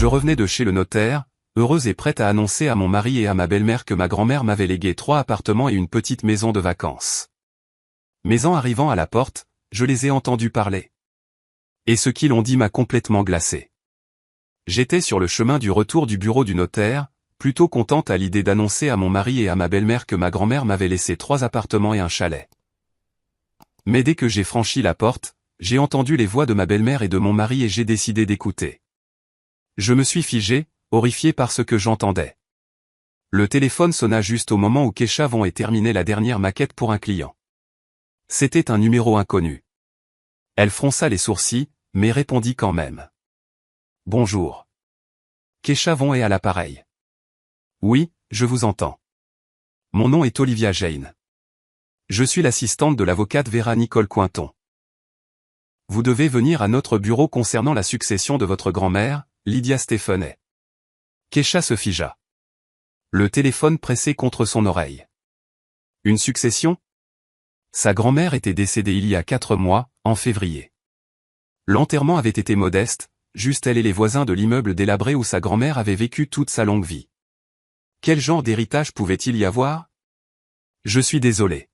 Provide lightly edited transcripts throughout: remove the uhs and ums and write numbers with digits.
Je revenais de chez le notaire, heureuse et prête à annoncer à mon mari et à ma belle-mère que ma grand-mère m'avait légué 3 appartements et une petite maison de vacances. Mais en arrivant à la porte, je les ai entendus parler. Et ce qu'ils ont dit m'a complètement glacé. J'étais sur le chemin du retour du bureau du notaire, plutôt contente à l'idée d'annoncer à mon mari et à ma belle-mère que ma grand-mère m'avait laissé 3 appartements et un chalet. Mais dès que j'ai franchi la porte, j'ai entendu les voix de ma belle-mère et de mon mari et j'ai décidé d'écouter. Je me suis figé, horrifié par ce que j'entendais. Le téléphone sonna juste au moment où Kesha ait terminé la dernière maquette pour un client. C'était un numéro inconnu. Elle fronça les sourcils, mais répondit quand même. Bonjour. Kesha est à l'appareil. Oui, je vous entends. Mon nom est Olivia Jane. Je suis l'assistante de l'avocate Vera Nicole Cointon. Vous devez venir à notre bureau concernant la succession de votre grand-mère, Lydia Stepheney. Kesha se figea. Le téléphone pressé contre son oreille. Une succession ? Sa grand-mère était décédée il y a 4 mois, en février. L'enterrement avait été modeste, juste elle et les voisins de l'immeuble délabré où sa grand-mère avait vécu toute sa longue vie. Quel genre d'héritage pouvait-il y avoir ? Je suis désolé.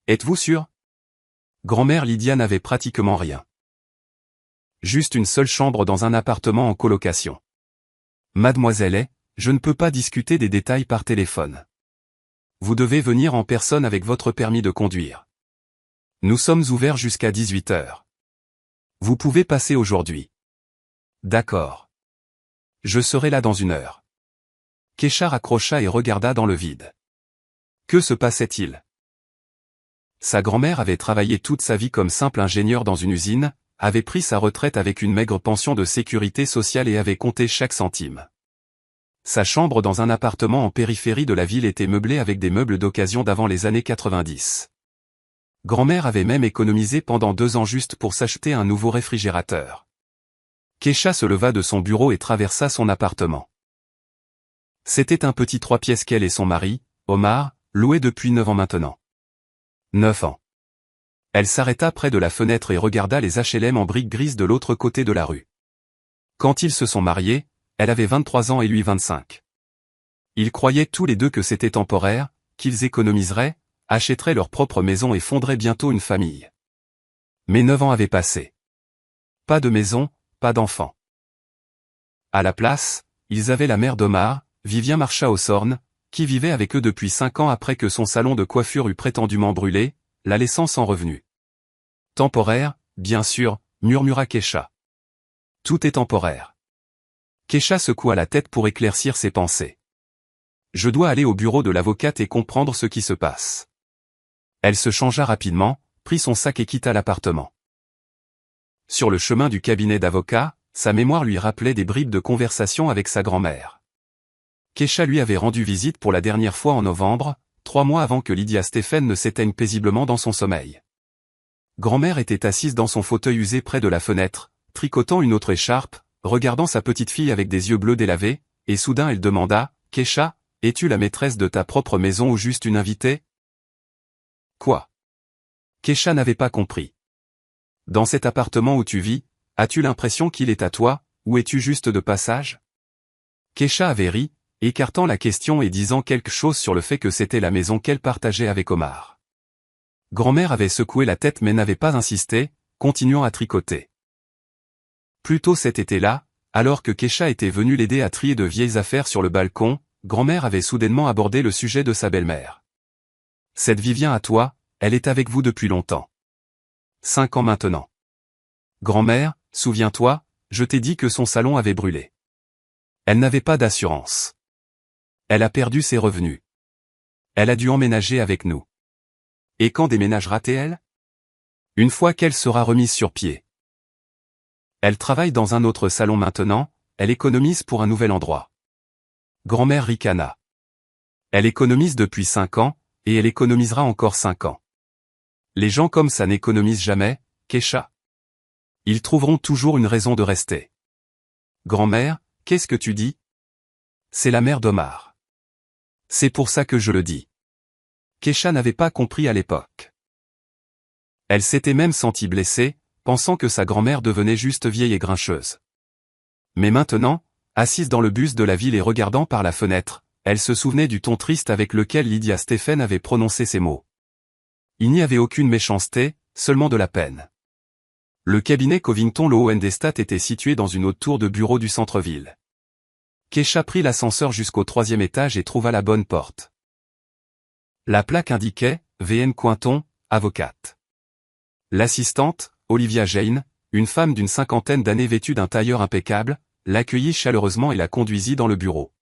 Êtes-vous sûr ? Grand-mère Lydia n'avait pratiquement rien. Juste une seule chambre dans un appartement en colocation. Mademoiselle, je ne peux pas discuter des détails par téléphone. Vous devez venir en personne avec votre permis de conduire. Nous sommes ouverts jusqu'à 18h. Vous pouvez passer aujourd'hui. D'accord. Je serai là dans 1 heure. Kesha raccrocha et regarda dans le vide. Que se passait-il ? Sa grand-mère avait travaillé toute sa vie comme simple ingénieur dans une usine, avait pris sa retraite avec une maigre pension de sécurité sociale et avait compté chaque centime. Sa chambre dans un appartement en périphérie de la ville était meublée avec des meubles d'occasion d'avant les années 90. Grand-mère avait même économisé pendant 2 ans juste pour s'acheter un nouveau réfrigérateur. Kesha se leva de son bureau et traversa son appartement. C'était un petit 3 pièces qu'elle et son mari, Omar, louaient depuis 9 ans maintenant. 9 ans. Elle s'arrêta près de la fenêtre et regarda les HLM en briques grises de l'autre côté de la rue. Quand ils se sont mariés, elle avait 23 ans et lui 25. Ils croyaient tous les deux que c'était temporaire, qu'ils économiseraient, achèteraient leur propre maison et fonderaient bientôt une famille. Mais 9 ans avaient passé. Pas de maison, pas d'enfants. À la place, ils avaient la mère d'Omar, Vivien Marcha-Ossorne, qui vivait avec eux depuis 5 ans après que son salon de coiffure eut prétendument brûlé, la laissant sans revenu. Temporaire, bien sûr, murmura Kesha. Tout est temporaire. Kesha secoua la tête pour éclaircir ses pensées. Je dois aller au bureau de l'avocate et comprendre ce qui se passe. Elle se changea rapidement, prit son sac et quitta l'appartement. Sur le chemin du cabinet d'avocat, sa mémoire lui rappelait des bribes de conversation avec sa grand-mère. Kesha lui avait rendu visite pour la dernière fois en novembre, 3 mois avant que Lydia Stepheney ne s'éteigne paisiblement dans son sommeil. Grand-mère était assise dans son fauteuil usé près de la fenêtre, tricotant une autre écharpe, regardant sa petite fille avec des yeux bleus délavés, et soudain elle demanda, « Kesha, es-tu la maîtresse de ta propre maison ou juste une invitée ?» Quoi ? Kesha n'avait pas compris. Dans cet appartement où tu vis, as-tu l'impression qu'il est à toi, ou es-tu juste de passage ? Kesha avait ri, écartant la question et disant quelque chose sur le fait que c'était la maison qu'elle partageait avec Omar. Grand-mère avait secoué la tête mais n'avait pas insisté, continuant à tricoter. Plus tôt cet été-là, alors que Kesha était venue l'aider à trier de vieilles affaires sur le balcon, grand-mère avait soudainement abordé le sujet de sa belle-mère. Cette Vivien à toi, elle est avec vous depuis longtemps. 5 ans maintenant. Grand-mère, souviens-toi, je t'ai dit que son salon avait brûlé. Elle n'avait pas d'assurance. Elle a perdu ses revenus. Elle a dû emménager avec nous. Et quand déménagera-t-elle ? Une fois qu'elle sera remise sur pied. Elle travaille dans un autre salon maintenant, elle économise pour un nouvel endroit. Grand-mère ricana. Elle économise depuis 5 ans, et elle économisera encore 5 ans. Les gens comme ça n'économisent jamais, Kesha. Ils trouveront toujours une raison de rester. Grand-mère, qu'est-ce que tu dis ? C'est la mère d'Omar. C'est pour ça que je le dis. Kesha n'avait pas compris à l'époque. Elle s'était même sentie blessée, pensant que sa grand-mère devenait juste vieille et grincheuse. Mais maintenant, Assise dans le bus de la ville et regardant par la fenêtre, elle se souvenait du ton triste avec lequel Lydia Stephen avait prononcé ces mots. Il n'y avait aucune méchanceté, seulement de la peine. Le cabinet Covington Lowenstedt était situé dans une haute tour de bureau du centre-ville. Keisha prit l'ascenseur jusqu'au 3e étage et trouva la bonne porte. La plaque indiquait « VN Cointon, avocate ». L'assistante, Olivia Jane, une femme d'une 50aine d'années vêtue d'un tailleur impeccable, l'accueillit chaleureusement et la conduisit dans le bureau.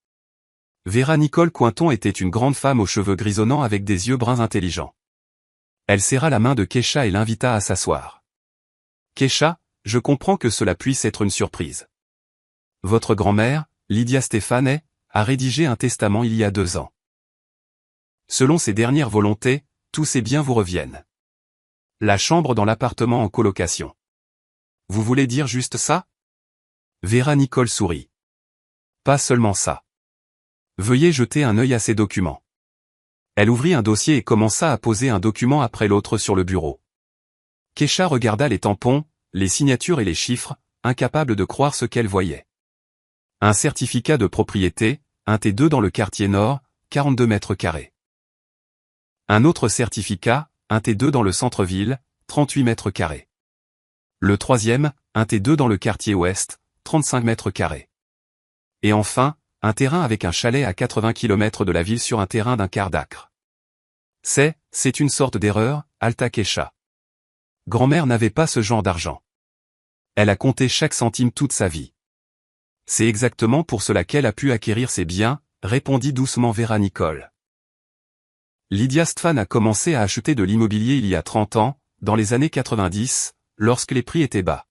Vera Nicole Cointon était une grande femme aux cheveux grisonnants avec des yeux bruns intelligents. Elle serra la main de Keisha et l'invita à s'asseoir. « Keisha, je comprends que cela puisse être une surprise. Votre grand-mère, Lydia Stephen, a rédigé un testament il y a 2 ans. Selon ses dernières volontés, tous ses biens vous reviennent. La chambre dans l'appartement en colocation. Vous voulez dire juste ça ?» Vera Nicole sourit. « Pas seulement ça. Veuillez jeter un œil à ces documents. » Elle ouvrit un dossier et commença à poser un document après l'autre sur le bureau. Keisha regarda les tampons, les signatures et les chiffres, incapable de croire ce qu'elle voyait. Un certificat de propriété, un T2 dans le quartier nord, 42 mètres carrés. Un autre certificat, un T2 dans le centre-ville, 38 mètres carrés. Le troisième, un T2 dans le quartier ouest, 35 mètres carrés. Et enfin, un terrain avec un chalet à 80 km de la ville sur un terrain d'un quart d'acre. C'est une sorte d'erreur, halta Keisha. Grand-mère n'avait pas ce genre d'argent. Elle a compté chaque centime toute sa vie. C'est exactement pour cela qu'elle a pu acquérir ses biens, répondit doucement Vera Nicole. Lydia Stephen a commencé à acheter de l'immobilier il y a 30 ans, dans les années 90, lorsque les prix étaient bas.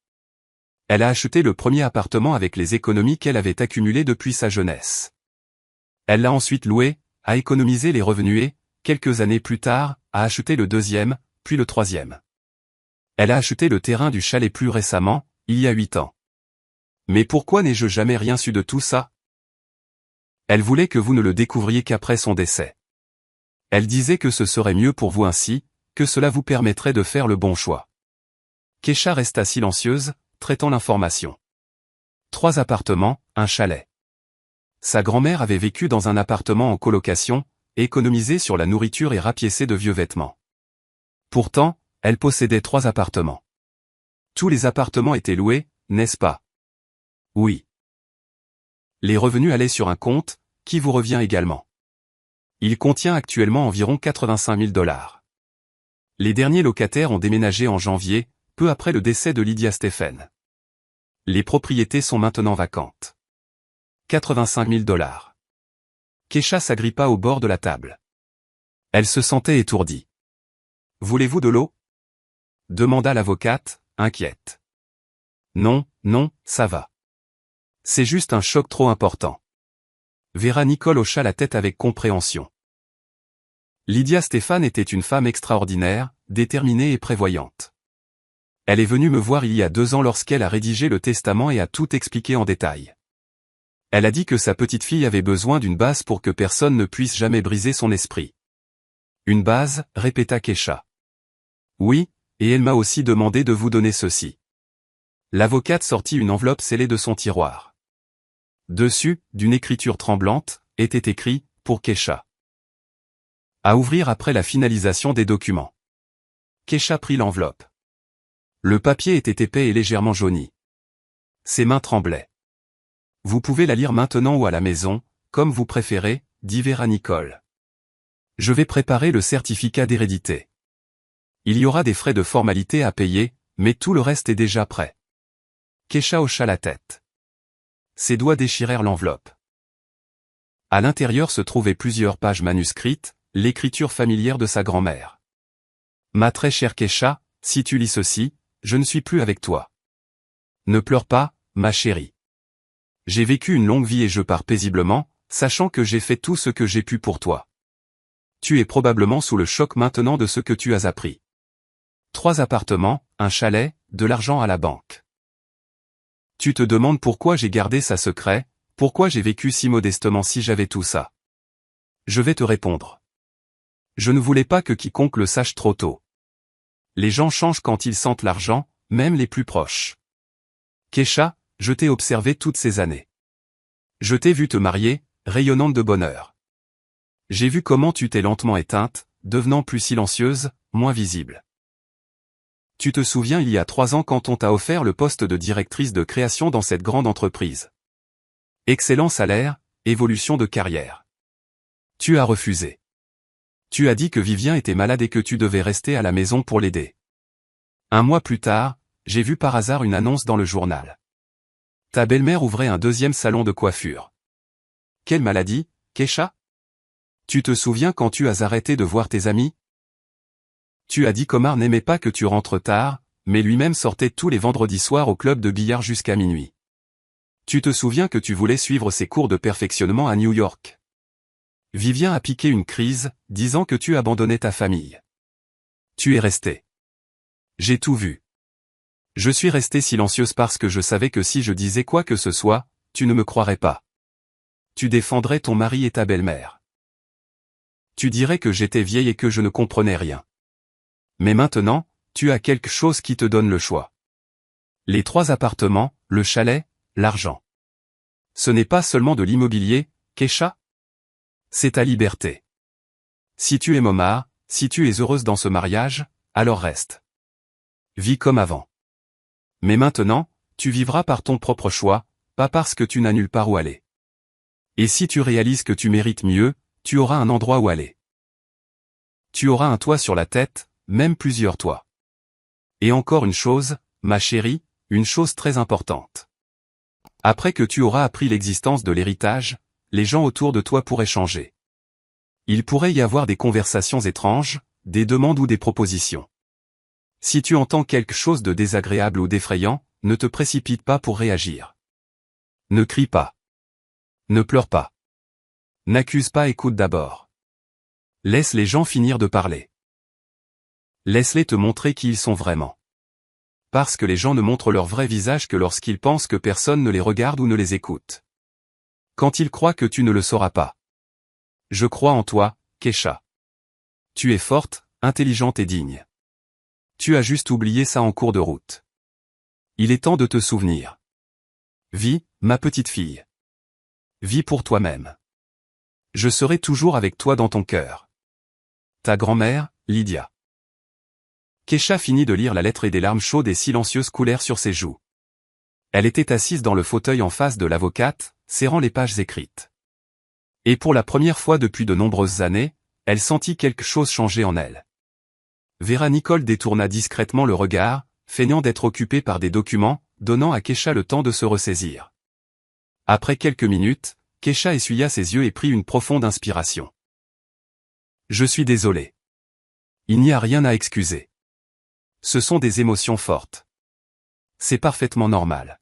Elle a acheté le premier appartement avec les économies qu'elle avait accumulées depuis sa jeunesse. Elle l'a ensuite loué, a économisé les revenus et, quelques années plus tard, a acheté le deuxième, puis le troisième. Elle a acheté le terrain du chalet plus récemment, il y a 8 ans. Mais pourquoi n'ai-je jamais rien su de tout ça? Elle voulait que vous ne le découvriez qu'après son décès. Elle disait que ce serait mieux pour vous ainsi, que cela vous permettrait de faire le bon choix. Keisha resta silencieuse, traitant l'information. 3 appartements, un chalet. Sa grand-mère avait vécu dans un appartement en colocation, économisé sur la nourriture et rapiécé de vieux vêtements. Pourtant, elle possédait 3 appartements. Tous les appartements étaient loués, n'est-ce pas? Oui. Les revenus allaient sur un compte, qui vous revient également. Il contient actuellement environ 85 000 $. Les derniers locataires ont déménagé en janvier, peu après le décès de Lydia Stephen. Les propriétés sont maintenant vacantes. 85 000 $. Keisha s'agrippa au bord de la table. Elle se sentait étourdie. « Voulez-vous de l'eau » demanda l'avocate, inquiète. « Non, non, ça va. C'est juste un choc trop important. » Vera Nicole hocha la tête avec compréhension. Lydia Stephen était une femme extraordinaire, déterminée et prévoyante. Elle est venue me voir il y a 2 ans lorsqu'elle a rédigé le testament et a tout expliqué en détail. Elle a dit que sa petite fille avait besoin d'une base pour que personne ne puisse jamais briser son esprit. Une base, répéta Keisha. Oui, et elle m'a aussi demandé de vous donner ceci. L'avocate sortit une enveloppe scellée de son tiroir. Dessus, d'une écriture tremblante, était écrit « Pour Keisha ». À ouvrir après la finalisation des documents. Keisha prit l'enveloppe. Le papier était épais et légèrement jauni. Ses mains tremblaient. Vous pouvez la lire maintenant ou à la maison, comme vous préférez, dit Vera Nicole. Je vais préparer le certificat d'hérédité. Il y aura des frais de formalité à payer, mais tout le reste est déjà prêt. Keisha hocha la tête. Ses doigts déchirèrent l'enveloppe. À l'intérieur se trouvaient plusieurs pages manuscrites, l'écriture familière de sa grand-mère. Ma très chère Keisha, si tu lis ceci, je ne suis plus avec toi. Ne pleure pas, ma chérie. J'ai vécu une longue vie et je pars paisiblement, sachant que j'ai fait tout ce que j'ai pu pour toi. Tu es probablement sous le choc maintenant de ce que tu as appris. 3 appartements, un chalet, de l'argent à la banque. Tu te demandes pourquoi j'ai gardé ça secret, pourquoi j'ai vécu si modestement si j'avais tout ça. Je vais te répondre. Je ne voulais pas que quiconque le sache trop tôt. Les gens changent quand ils sentent l'argent, même les plus proches. Keisha, je t'ai observé toutes ces années. Je t'ai vu te marier, rayonnante de bonheur. J'ai vu comment tu t'es lentement éteinte, devenant plus silencieuse, moins visible. Tu te souviens il y a 3 ans quand on t'a offert le poste de directrice de création dans cette grande entreprise. Excellent salaire, évolution de carrière. Tu as refusé. Tu as dit que Vivien était malade et que tu devais rester à la maison pour l'aider. 1 mois plus tard, j'ai vu par hasard une annonce dans le journal. Ta belle-mère ouvrait un 2e salon de coiffure. Quelle maladie, Keisha? Tu te souviens quand tu as arrêté de voir tes amis? Tu as dit qu'Omar n'aimait pas que tu rentres tard, mais lui-même sortait tous les vendredis soirs au club de billard jusqu'à minuit. Tu te souviens que tu voulais suivre ses cours de perfectionnement à New York. Vivien a piqué une crise, disant que tu abandonnais ta famille. Tu es resté. J'ai tout vu. Je suis restée silencieuse parce que je savais que si je disais quoi que ce soit, tu ne me croirais pas. Tu défendrais ton mari et ta belle-mère. Tu dirais que j'étais vieille et que je ne comprenais rien. Mais maintenant, tu as quelque chose qui te donne le choix. Les 3 appartements, le chalet, l'argent. Ce n'est pas seulement de l'immobilier, Keisha? C'est ta liberté. Si tu aimes Omar, si tu es heureuse dans ce mariage, alors reste. Vis comme avant. Mais maintenant, tu vivras par ton propre choix, pas parce que tu n'as nulle part où aller. Et si tu réalises que tu mérites mieux, tu auras un endroit où aller. Tu auras un toit sur la tête, même plusieurs toits. Et encore une chose, ma chérie, une chose très importante. Après que tu auras appris l'existence de l'héritage, les gens autour de toi pourraient changer. Il pourrait y avoir des conversations étranges, des demandes ou des propositions. Si tu entends quelque chose de désagréable ou d'effrayant, ne te précipite pas pour réagir. Ne crie pas. Ne pleure pas. N'accuse pas, écoute d'abord. Laisse les gens finir de parler. Laisse-les te montrer qui ils sont vraiment. Parce que les gens ne montrent leur vrai visage que lorsqu'ils pensent que personne ne les regarde ou ne les écoute. Quand ils croient que tu ne le sauras pas. Je crois en toi, Keisha. Tu es forte, intelligente et digne. Tu as juste oublié ça en cours de route. Il est temps de te souvenir. Vis, ma petite fille. Vis pour toi-même. Je serai toujours avec toi dans ton cœur. Ta grand-mère, Lydia. Keisha finit de lire la lettre et des larmes chaudes et silencieuses coulèrent sur ses joues. Elle était assise dans le fauteuil en face de l'avocate, serrant les pages écrites. Et pour la première fois depuis de nombreuses années, elle sentit quelque chose changer en elle. Vera Nicole détourna discrètement le regard, feignant d'être occupée par des documents, donnant à Keisha le temps de se ressaisir. Après quelques minutes, Keisha essuya ses yeux et prit une profonde inspiration. Je suis désolé. Il n'y a rien à excuser. Ce sont des émotions fortes. C'est parfaitement normal.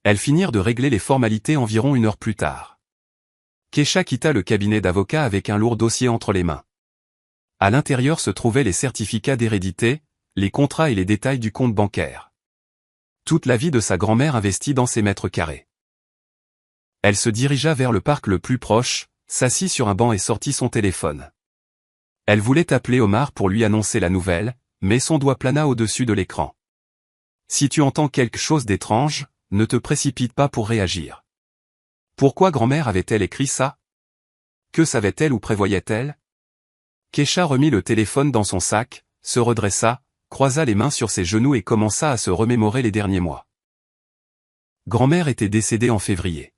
Elles finirent de régler les formalités environ 1 heure plus tard. Keisha quitta le cabinet d'avocat avec un lourd dossier entre les mains. À l'intérieur se trouvaient les certificats d'hérédité, les contrats et les détails du compte bancaire. Toute la vie de sa grand-mère investie dans ses mètres carrés. Elle se dirigea vers le parc le plus proche, s'assit sur un banc et sortit son téléphone. Elle voulait appeler Omar pour lui annoncer la nouvelle, mais son doigt plana au-dessus de l'écran. Si tu entends quelque chose d'étrange, ne te précipite pas pour réagir. Pourquoi grand-mère avait-elle écrit ça? Que savait-elle ou prévoyait-elle? Keisha remit le téléphone dans son sac, se redressa, croisa les mains sur ses genoux et commença à se remémorer les derniers mois. Grand-mère était décédée en février.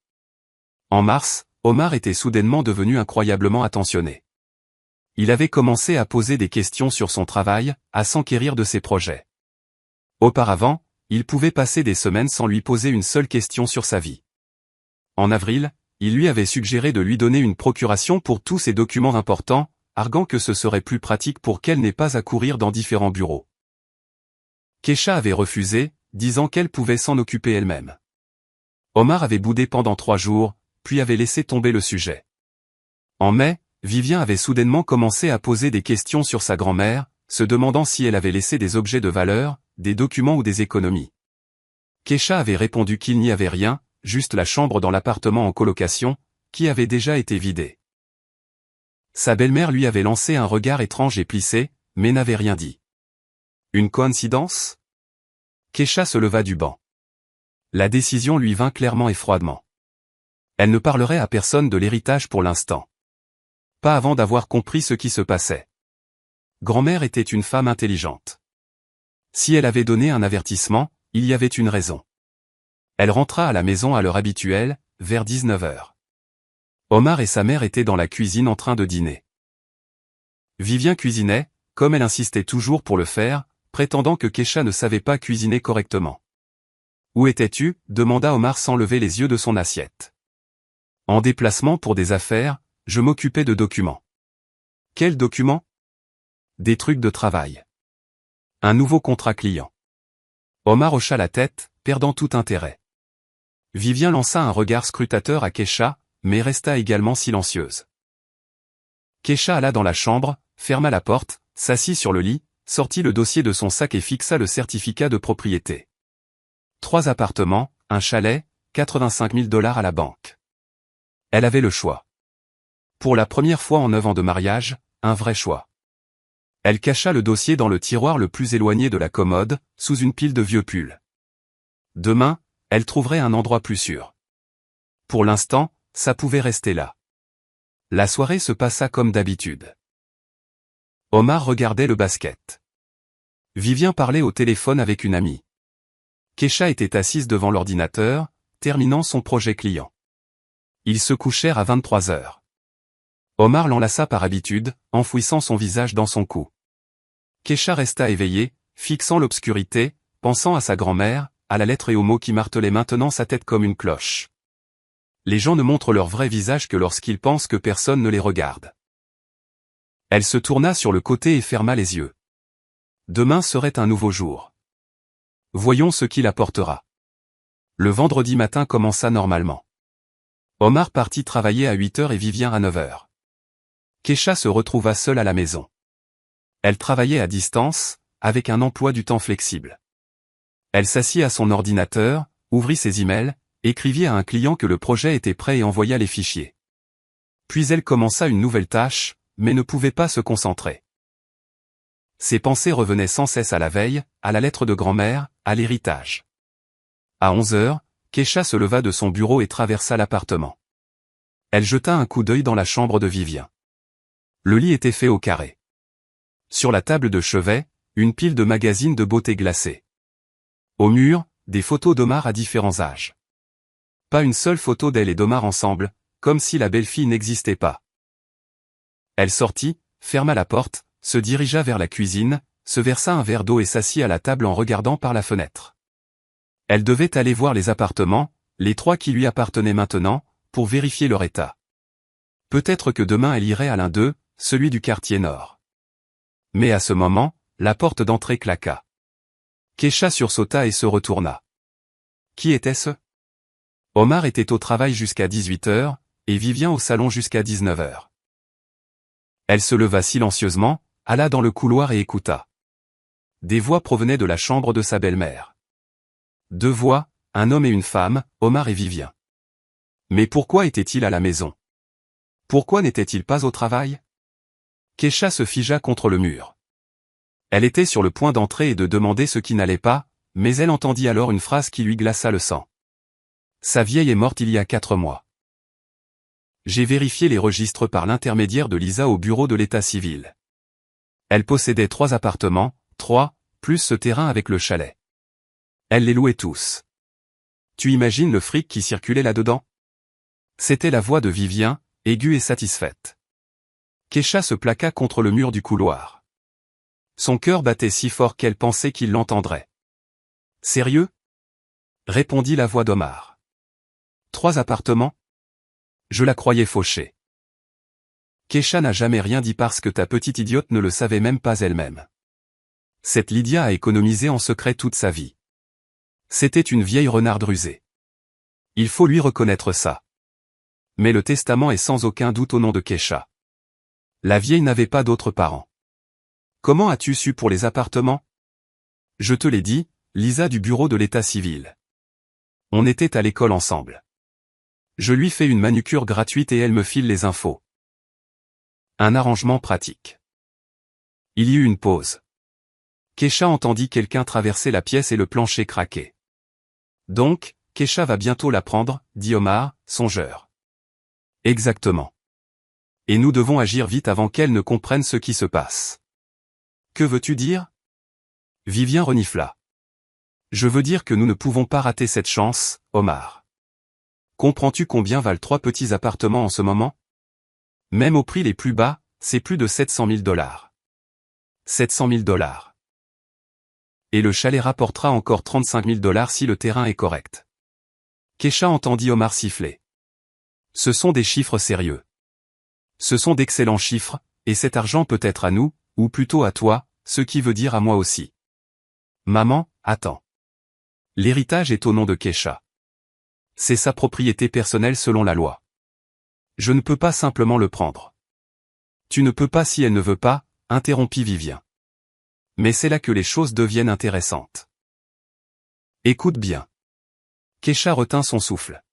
En mars, Omar était soudainement devenu incroyablement attentionné. Il avait commencé à poser des questions sur son travail, à s'enquérir de ses projets. Auparavant, il pouvait passer des semaines sans lui poser une seule question sur sa vie. En avril, il lui avait suggéré de lui donner une procuration pour tous ses documents importants, arguant que ce serait plus pratique pour qu'elle n'ait pas à courir dans différents bureaux. Keisha avait refusé, disant qu'elle pouvait s'en occuper elle-même. Omar avait boudé pendant 3 jours, puis avait laissé tomber le sujet. En mai, Vivien avait soudainement commencé à poser des questions sur sa grand-mère, se demandant si elle avait laissé des objets de valeur, des documents ou des économies. Keisha avait répondu qu'il n'y avait rien, juste la chambre dans l'appartement en colocation, qui avait déjà été vidée. Sa belle-mère lui avait lancé un regard étrange et plissé, mais n'avait rien dit. Une coïncidence? Keisha se leva du banc. La décision lui vint clairement et froidement. Elle ne parlerait à personne de l'héritage pour l'instant. Pas avant d'avoir compris ce qui se passait. Grand-mère était une femme intelligente. Si elle avait donné un avertissement, il y avait une raison. Elle rentra à la maison à l'heure habituelle, vers 19h. Omar et sa mère étaient dans la cuisine en train de dîner. Vivien cuisinait, comme elle insistait toujours pour le faire, prétendant que Kesha ne savait pas cuisiner correctement. « Où étais-tu » demanda Omar sans lever les yeux de son assiette. « En déplacement pour des affaires, je m'occupais de documents. »« Quels documents ?»« Des trucs de travail. Un nouveau contrat client. » Omar hocha la tête, perdant tout intérêt. Vivien lança un regard scrutateur à Kesha, mais resta également silencieuse. Kesha alla dans la chambre, ferma la porte, s'assit sur le lit, sortit le dossier de son sac et fixa le certificat de propriété. 3 appartements, un chalet, 85 000 $ à la banque. Elle avait le choix. Pour la première fois en 9 ans de mariage, un vrai choix. Elle cacha le dossier dans le tiroir le plus éloigné de la commode, sous une pile de vieux pulls. Demain, elle trouverait un endroit plus sûr. Pour l'instant, ça pouvait rester là. La soirée se passa comme d'habitude. Omar regardait le basket. Vivien parlait au téléphone avec une amie. Kesha était assise devant l'ordinateur, terminant son projet client. Ils se couchèrent à 23h. Omar l'enlaça par habitude, enfouissant son visage dans son cou. Kesha resta éveillée, fixant l'obscurité, pensant à sa grand-mère, à la lettre et aux mots qui martelaient maintenant sa tête comme une cloche. Les gens ne montrent leur vrai visage que lorsqu'ils pensent que personne ne les regarde. Elle se tourna sur le côté et ferma les yeux. Demain serait un nouveau jour. Voyons ce qu'il apportera. Le vendredi matin commença normalement. Omar partit travailler à 8h et Vivien à 9h. Kesha se retrouva seule à la maison. Elle travaillait à distance, avec un emploi du temps flexible. Elle s'assit à son ordinateur, ouvrit ses emails, écrivit à un client que le projet était prêt et envoya les fichiers. Puis elle commença une nouvelle tâche, mais ne pouvait pas se concentrer. Ses pensées revenaient sans cesse à la veille, à la lettre de grand-mère, à l'héritage. À 11h, Kesha se leva de son bureau et traversa l'appartement. Elle jeta un coup d'œil dans la chambre de Vivien. Le lit était fait au carré. Sur la table de chevet, une pile de magazines de beauté glacés. Au mur, des photos d'Omar à différents âges. Pas une seule photo d'elle et d'Omar ensemble, comme si la belle-fille n'existait pas. Elle sortit, ferma la porte, se dirigea vers la cuisine, se versa un verre d'eau et s'assit à la table en regardant par la fenêtre. Elle devait aller voir les appartements, les 3 qui lui appartenaient maintenant, pour vérifier leur état. Peut-être que demain elle irait à l'un d'eux, celui du quartier nord. Mais à ce moment, la porte d'entrée claqua. Kesha sursauta et se retourna. Qui était-ce? Omar était au travail jusqu'à 18h, et Vivien au salon jusqu'à 19h. Elle se leva silencieusement, alla dans le couloir et écouta. Des voix provenaient de la chambre de sa belle-mère. 2 voix, un homme et une femme, Omar et Vivien. Mais pourquoi était-il à la maison? Pourquoi n'était-il pas au travail? Kesha se figea contre le mur. Elle était sur le point d'entrer et de demander ce qui n'allait pas, mais elle entendit alors une phrase qui lui glaça le sang. Sa vieille est morte il y a 4 mois. J'ai vérifié les registres par l'intermédiaire de Lisa au bureau de l'état civil. Elle possédait 3 appartements, 3, plus ce terrain avec le chalet. Elle les louait tous. Tu imagines le fric qui circulait là-dedans? C'était la voix de Vivien, aiguë et satisfaite. Kesha se plaqua contre le mur du couloir. Son cœur battait si fort qu'elle pensait qu'il l'entendrait. Sérieux? Répondit la voix d'Omar. 3 appartements? Je la croyais fauchée. Kesha n'a jamais rien dit parce que ta petite idiote ne le savait même pas elle-même. Cette Lydia a économisé en secret toute sa vie. C'était une vieille renarde rusée. Il faut lui reconnaître ça. Mais le testament est sans aucun doute au nom de Kesha. La vieille n'avait pas d'autres parents. Comment as-tu su pour les appartements? Je te l'ai dit, Lisa du bureau de l'état civil. On était à l'école ensemble. Je lui fais une manucure gratuite et elle me file les infos. Un arrangement pratique. Il y eut une pause. Kesha entendit quelqu'un traverser la pièce et le plancher craquer. Donc, Kesha va bientôt la prendre, dit Omar, songeur. Exactement. Et nous devons agir vite avant qu'elle ne comprenne ce qui se passe. Que veux-tu dire? Vivien renifla. Je veux dire que nous ne pouvons pas rater cette chance, Omar. Comprends-tu combien valent 3 petits appartements en ce moment? Même au prix les plus bas, c'est plus de 700 000 $. 700 000 $. Et le chalet rapportera encore 35 000 $ si le terrain est correct. Keisha entendit Omar siffler. Ce sont des chiffres sérieux. Ce sont d'excellents chiffres, et cet argent peut être à nous, ou plutôt à toi, ce qui veut dire à moi aussi. Maman, attends. L'héritage est au nom de Keisha. C'est sa propriété personnelle selon la loi. Je ne peux pas simplement le prendre. Tu ne peux pas si elle ne veut pas, interrompit Vivien. Mais c'est là que les choses deviennent intéressantes. Écoute bien. Keisha retint son souffle.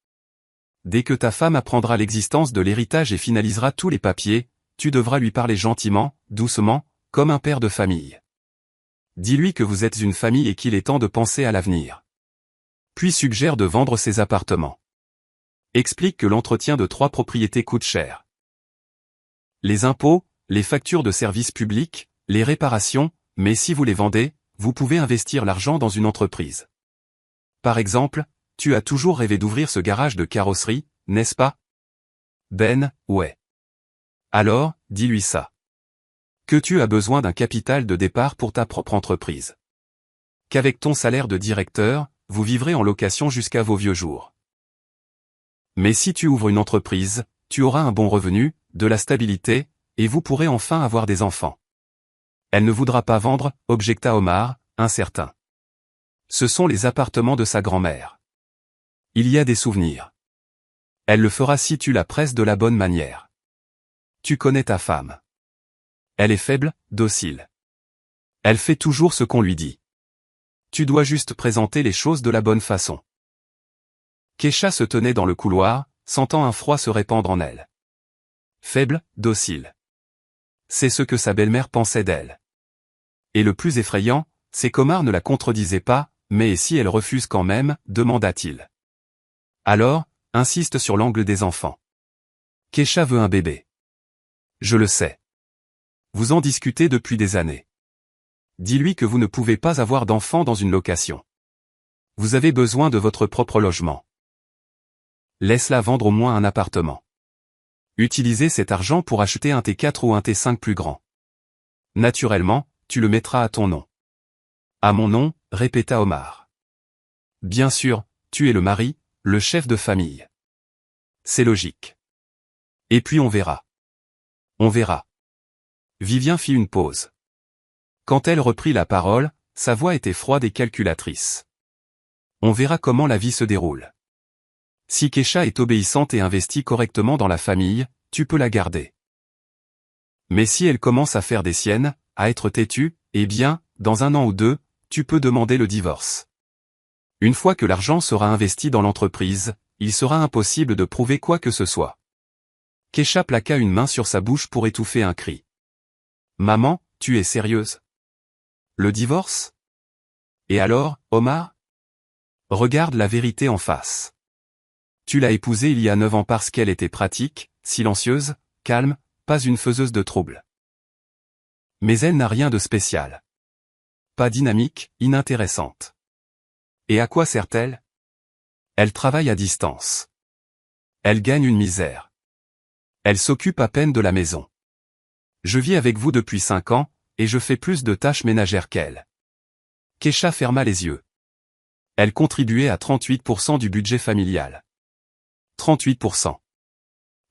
Dès que ta femme apprendra l'existence de l'héritage et finalisera tous les papiers, tu devras lui parler gentiment, doucement, comme un père de famille. Dis-lui que vous êtes une famille et qu'il est temps de penser à l'avenir. Puis suggère de vendre ses appartements. Explique que l'entretien de 3 propriétés coûte cher. Les impôts, les factures de services publics, les réparations, mais si vous les vendez, vous pouvez investir l'argent dans une entreprise. Par exemple, tu as toujours rêvé d'ouvrir ce garage de carrosserie, n'est-ce pas? Ben, ouais. Alors, dis-lui ça. Que tu as besoin d'un capital de départ pour ta propre entreprise. Qu'avec ton salaire de directeur, vous vivrez en location jusqu'à vos vieux jours. Mais si tu ouvres une entreprise, tu auras un bon revenu, de la stabilité, et vous pourrez enfin avoir des enfants. Elle ne voudra pas vendre, objecta Omar, incertain. Ce sont les appartements de sa grand-mère. Il y a des souvenirs. Elle le fera si tu la presses de la bonne manière. Tu connais ta femme. Elle est faible, docile. Elle fait toujours ce qu'on lui dit. Tu dois juste présenter les choses de la bonne façon. Keisha se tenait dans le couloir, sentant un froid se répandre en elle. Faible, docile. C'est ce que sa belle-mère pensait d'elle. Et le plus effrayant, c'est qu'Omar ne la contredisait pas, mais si elle refuse quand même, demanda-t-il. Alors, insiste sur l'angle des enfants. Keisha veut un bébé. Je le sais. Vous en discutez depuis des années. Dis-lui que vous ne pouvez pas avoir d'enfant dans une location. Vous avez besoin de votre propre logement. Laisse-la vendre au moins un appartement. Utilisez cet argent pour acheter un T4 ou un T5 plus grand. Naturellement, tu le mettras à ton nom. À mon nom, répéta Omar. Bien sûr, tu es le mari, le chef de famille. C'est logique. Et puis on verra. On verra. Vivien fit une pause. Quand elle reprit la parole, sa voix était froide et calculatrice. On verra comment la vie se déroule. Si Keisha est obéissante et investie correctement dans la famille, tu peux la garder. Mais si elle commence à faire des siennes, à être têtue, eh bien, dans 1 an ou 2, tu peux demander le divorce. Une fois que l'argent sera investi dans l'entreprise, il sera impossible de prouver quoi que ce soit. Keisha plaqua une main sur sa bouche pour étouffer un cri. Maman, tu es sérieuse? Le divorce? Et alors, Omar? Regarde la vérité en face. Tu l'as épousée il y a 9 ans parce qu'elle était pratique, silencieuse, calme, pas une faiseuse de troubles. Mais elle n'a rien de spécial. Pas dynamique, inintéressante. Et à quoi sert-elle? Elle travaille à distance. Elle gagne une misère. Elle s'occupe à peine de la maison. Je vis avec vous depuis 5 ans, et je fais plus de tâches ménagères qu'elle. Keisha ferma les yeux. Elle contribuait à 38% du budget familial. 38%.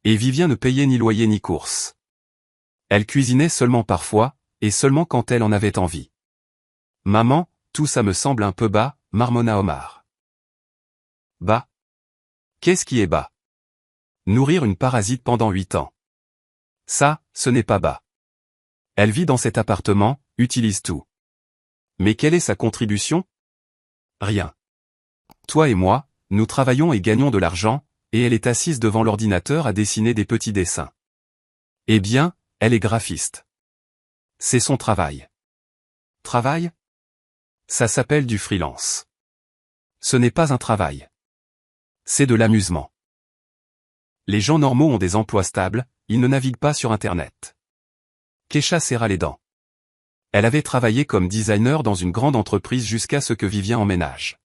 Et Vivien ne payait ni loyer ni courses. Elle cuisinait seulement parfois, et seulement quand elle en avait envie. Maman, tout ça me semble un peu bas, marmonna Omar. Bas? Qu'est-ce qui est bas? Nourrir une parasite pendant 8 ans. Ça, ce n'est pas bas. Elle vit dans cet appartement, utilise tout. Mais quelle est sa contribution? Rien. Toi et moi, nous travaillons et gagnons de l'argent, et elle est assise devant l'ordinateur à dessiner des petits dessins. Eh bien, elle est graphiste. C'est son travail. Travail? Ça s'appelle du freelance. Ce n'est pas un travail. C'est de l'amusement. Les gens normaux ont des emplois stables, ils ne naviguent pas sur Internet. Kesha serra les dents. Elle avait travaillé comme designer dans une grande entreprise jusqu'à ce que Vivien emménage.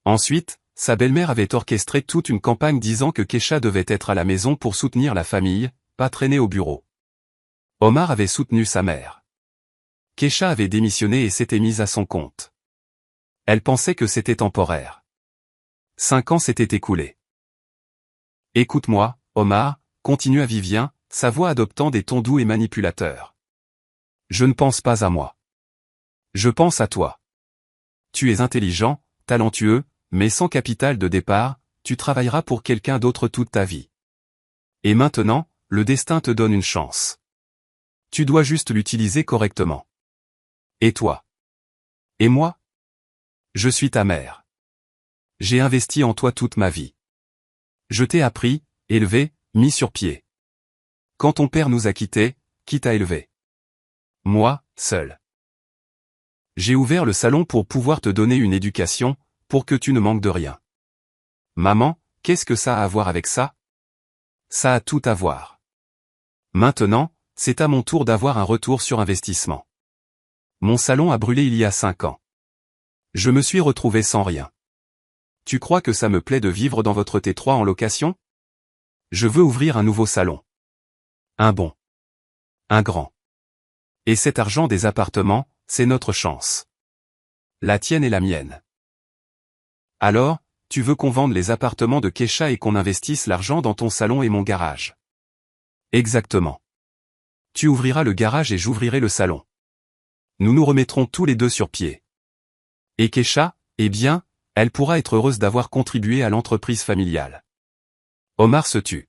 Ensuite, sa belle-mère avait orchestré toute une campagne disant que Kesha devait être à la maison pour soutenir la famille, pas traîner au bureau. Omar avait soutenu sa mère. Kesha avait démissionné et s'était mise à son compte. Elle pensait que c'était temporaire. 5 ans s'étaient écoulés. Écoute-moi, Omar, continua Vivien, sa voix adoptant des tons doux et manipulateurs. Je ne pense pas à moi. Je pense à toi. Tu es intelligent, talentueux, mais sans capital de départ, tu travailleras pour quelqu'un d'autre toute ta vie. Et maintenant, le destin te donne une chance. Tu dois juste l'utiliser correctement. Et toi? Et moi? Je suis ta mère. J'ai investi en toi toute ma vie. Je t'ai appris, élevé, mis sur pied. Quand ton père nous a quittés, qui t'a élevé? Moi, seul. J'ai ouvert le salon pour pouvoir te donner une éducation, pour que tu ne manques de rien. Maman, qu'est-ce que ça a à voir avec ça? Ça a tout à voir. Maintenant, c'est à mon tour d'avoir un retour sur investissement. Mon salon a brûlé il y a 5 ans. Je me suis retrouvé sans rien. Tu crois que ça me plaît de vivre dans votre T3 en location? Je veux ouvrir un nouveau salon. Un bon. Un grand. Et cet argent des appartements, c'est notre chance. La tienne et la mienne. Alors, tu veux qu'on vende les appartements de Kesha et qu'on investisse l'argent dans ton salon et mon garage? Exactement. Tu ouvriras le garage et j'ouvrirai le salon. Nous nous remettrons tous les deux sur pied. Et Kesha, eh bien, elle pourra être heureuse d'avoir contribué à l'entreprise familiale. Omar se tut.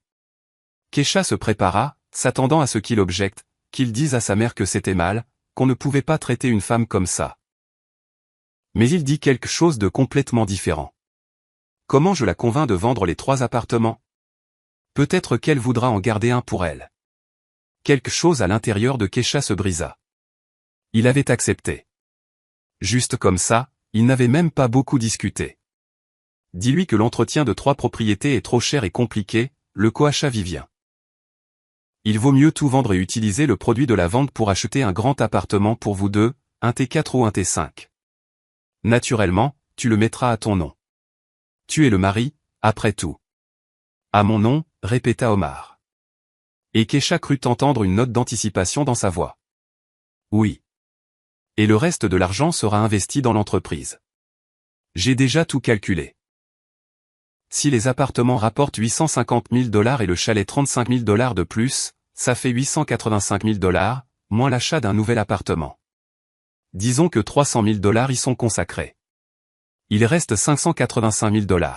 Kesha se prépara, s'attendant à ce qu'il objecte, qu'il dise à sa mère que c'était mal, qu'on ne pouvait pas traiter une femme comme ça. Mais il dit quelque chose de complètement différent. Comment je la convainc de vendre les 3 appartements? Peut-être qu'elle voudra en garder un pour elle. Quelque chose à l'intérieur de Kesha se brisa. Il avait accepté. Juste comme ça, il n'avait même pas beaucoup discuté. Dis-lui que l'entretien de 3 propriétés est trop cher et compliqué, le coacha Vivien. Il vaut mieux tout vendre et utiliser le produit de la vente pour acheter un grand appartement pour vous deux, un T4 ou un T5. Naturellement, tu le mettras à ton nom. Tu es le mari, après tout. À mon nom, répéta Omar. Et Kesha crut entendre une note d'anticipation dans sa voix. Oui. Et le reste de l'argent sera investi dans l'entreprise. J'ai déjà tout calculé. Si les appartements rapportent $850 000 et le chalet $35 000 de plus, ça fait $885 000, moins l'achat d'un nouvel appartement. Disons que $300 000 y sont consacrés. Il reste $585 000.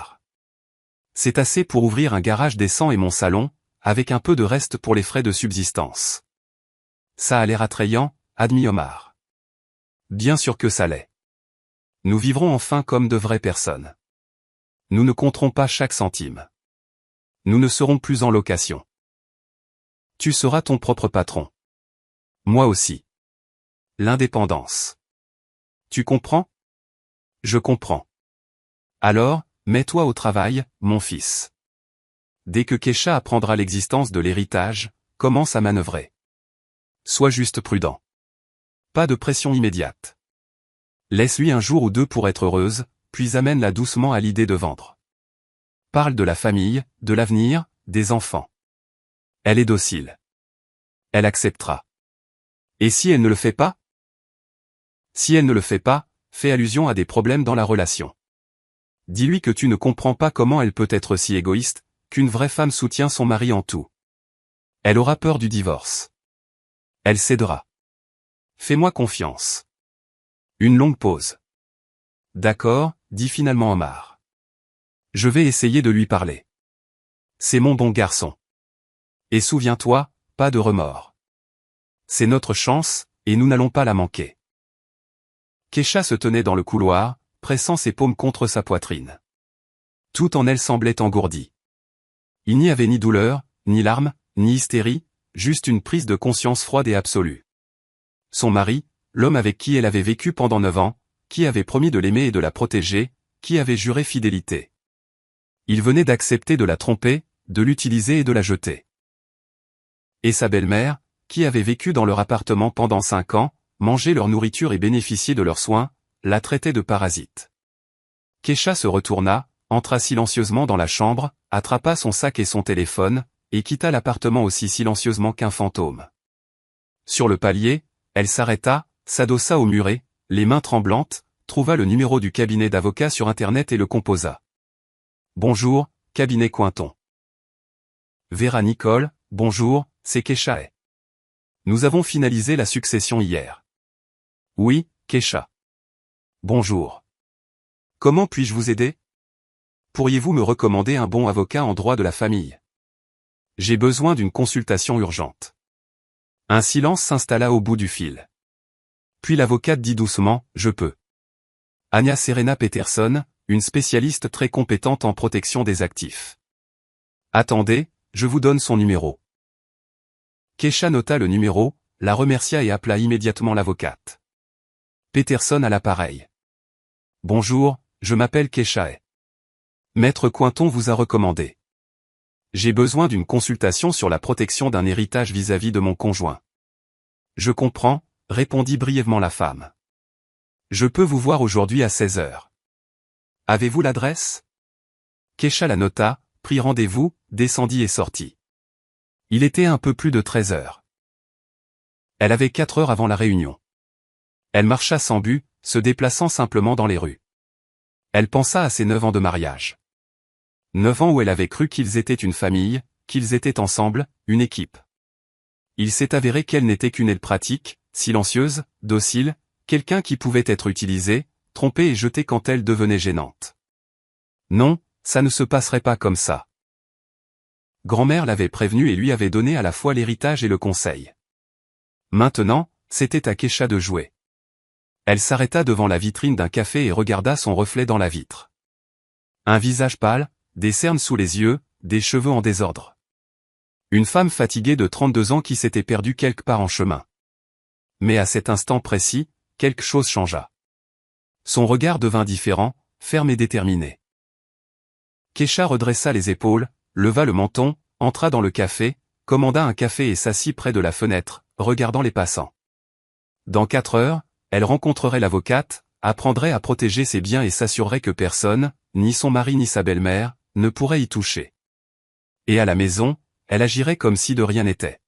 C'est assez pour ouvrir un garage décent et mon salon, avec un peu de reste pour les frais de subsistance. Ça a l'air attrayant, admit Omar. Bien sûr que ça l'est. Nous vivrons enfin comme de vraies personnes. Nous ne compterons pas chaque centime. Nous ne serons plus en location. Tu seras ton propre patron. Moi aussi. L'indépendance. Tu comprends? Je comprends. Alors, mets-toi au travail, mon fils. Dès que Kesha apprendra l'existence de l'héritage, commence à manœuvrer. Sois juste prudent. Pas de pression immédiate. Laisse-lui un jour ou 2 pour être heureuse, puis amène-la doucement à l'idée de vendre. Parle de la famille, de l'avenir, des enfants. Elle est docile. Elle acceptera. Et si elle ne le fait pas? Si elle ne le fait pas, fais allusion à des problèmes dans la relation. Dis-lui que tu ne comprends pas comment elle peut être si égoïste, qu'une vraie femme soutient son mari en tout. Elle aura peur du divorce. Elle cédera. Fais-moi confiance. Une longue pause. D'accord, dit finalement Omar. Je vais essayer de lui parler. C'est mon bon garçon. Et souviens-toi, pas de remords. C'est notre chance, et nous n'allons pas la manquer. Kesha se tenait dans le couloir, pressant ses paumes contre sa poitrine. Tout en elle semblait engourdie. Il n'y avait ni douleur, ni larmes, ni hystérie, juste une prise de conscience froide et absolue. Son mari, l'homme avec qui elle avait vécu pendant 9 ans, qui avait promis de l'aimer et de la protéger, qui avait juré fidélité. Il venait d'accepter de la tromper, de l'utiliser et de la jeter. Et sa belle-mère, qui avait vécu dans leur appartement pendant 5 ans, mangeait leur nourriture et bénéficiait de leurs soins, la traitait de parasite. Kesha se retourna, entra silencieusement dans la chambre, attrapa son sac et son téléphone, et quitta l'appartement aussi silencieusement qu'un fantôme. Sur le palier, elle s'arrêta, s'adossa au muret, les mains tremblantes, trouva le numéro du cabinet d'avocat sur Internet et le composa. Bonjour, cabinet Cointon. Vera Nicole, bonjour, c'est Kesha. Nous avons finalisé la succession hier. Oui, Kesha. Bonjour. Comment puis-je vous aider? Pourriez-vous me recommander un bon avocat en droit de la famille? J'ai besoin d'une consultation urgente. Un silence s'installa au bout du fil. Puis l'avocate dit doucement, je peux. Anya Serena Peterson, une spécialiste très compétente en protection des actifs. Attendez, je vous donne son numéro. Kesha nota le numéro, la remercia et appela immédiatement l'avocate. Peterson à l'appareil. Bonjour, je m'appelle Kesha. Maître Cointon vous a recommandé. J'ai besoin d'une consultation sur la protection d'un héritage vis-à-vis de mon conjoint. Je comprends, répondit brièvement la femme. Je peux vous voir aujourd'hui à 16 heures. Avez-vous l'adresse? Kesha la nota, prit rendez-vous, descendit et sortit. Il était un peu plus de 13 heures. Elle avait 4 heures avant la réunion. Elle marcha sans but, se déplaçant simplement dans les rues. Elle pensa à ses 9 ans de mariage. 9 ans où elle avait cru qu'ils étaient une famille, qu'ils étaient ensemble, une équipe. Il s'est avéré qu'elle n'était qu'une aile pratique, silencieuse, docile, quelqu'un qui pouvait être utilisé, trompé et jeté quand elle devenait gênante. Non, ça ne se passerait pas comme ça. Grand-mère l'avait prévenu et lui avait donné à la fois l'héritage et le conseil. Maintenant, c'était à Kesha de jouer. Elle s'arrêta devant la vitrine d'un café et regarda son reflet dans la vitre. Un visage pâle, des cernes sous les yeux, des cheveux en désordre. Une femme fatiguée de 32 ans qui s'était perdue quelque part en chemin. Mais à cet instant précis, quelque chose changea. Son regard devint différent, ferme et déterminé. Kesha redressa les épaules, leva le menton, entra dans le café, commanda un café et s'assit près de la fenêtre, regardant les passants. Dans 4 heures, elle rencontrerait l'avocate, apprendrait à protéger ses biens et s'assurerait que personne, ni son mari ni sa belle-mère, ne pourrait y toucher. Et à la maison, elle agirait comme si de rien n'était.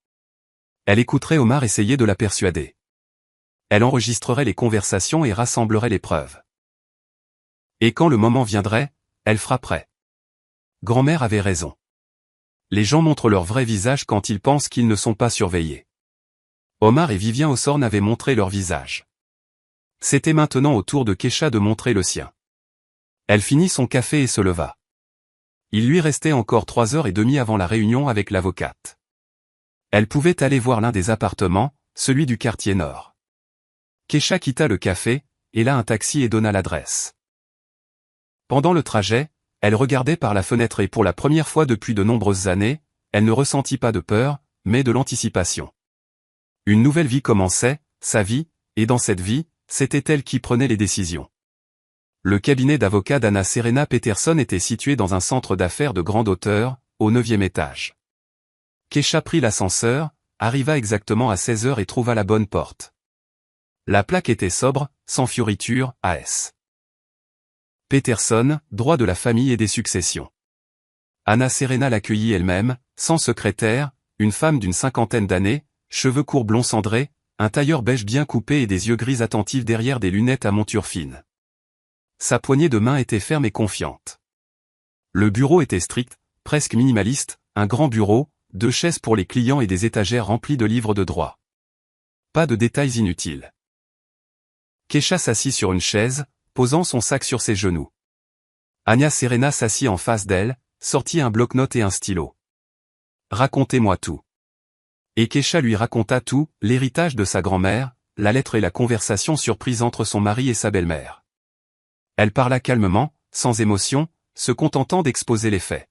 Elle écouterait Omar essayer de la persuader. Elle enregistrerait les conversations et rassemblerait les preuves. Et quand le moment viendrait, elle frapperait. Grand-mère avait raison. Les gens montrent leur vrai visage quand ils pensent qu'ils ne sont pas surveillés. Omar et Vivien Ossorne avaient montré leur visage. C'était maintenant au tour de Kesha de montrer le sien. Elle finit son café et se leva. Il lui restait encore 3h30 avant la réunion avec l'avocate. Elle pouvait aller voir l'un des appartements, celui du quartier nord. Kesha quitta le café, héla un taxi et donna l'adresse. Pendant le trajet, elle regardait par la fenêtre et pour la première fois depuis de nombreuses années, elle ne ressentit pas de peur, mais de l'anticipation. Une nouvelle vie commençait, sa vie, et dans cette vie, c'était elle qui prenait les décisions. Le cabinet d'avocats d'Anna Serena Peterson était situé dans un centre d'affaires de grande hauteur, au 9e étage. Kesha prit l'ascenseur, arriva exactement à 16 heures et trouva la bonne porte. La plaque était sobre, sans fioriture, AS. Peterson, droit de la famille et des successions. Anna Serena l'accueillit elle-même, sans secrétaire, une femme d'une 50aine d'années, cheveux courts blonds cendrés, un tailleur beige bien coupé et des yeux gris attentifs derrière des lunettes à monture fine. Sa poignée de main était ferme et confiante. Le bureau était strict, presque minimaliste, un grand bureau, 2 chaises pour les clients et des étagères remplies de livres de droit. Pas de détails inutiles. Kesha s'assit sur une chaise, posant son sac sur ses genoux. Anya Serena s'assit en face d'elle, sortit un bloc-notes et un stylo. Racontez-moi tout. Et Kesha lui raconta tout, l'héritage de sa grand-mère, la lettre et la conversation surprise entre son mari et sa belle-mère. Elle parla calmement, sans émotion, se contentant d'exposer les faits.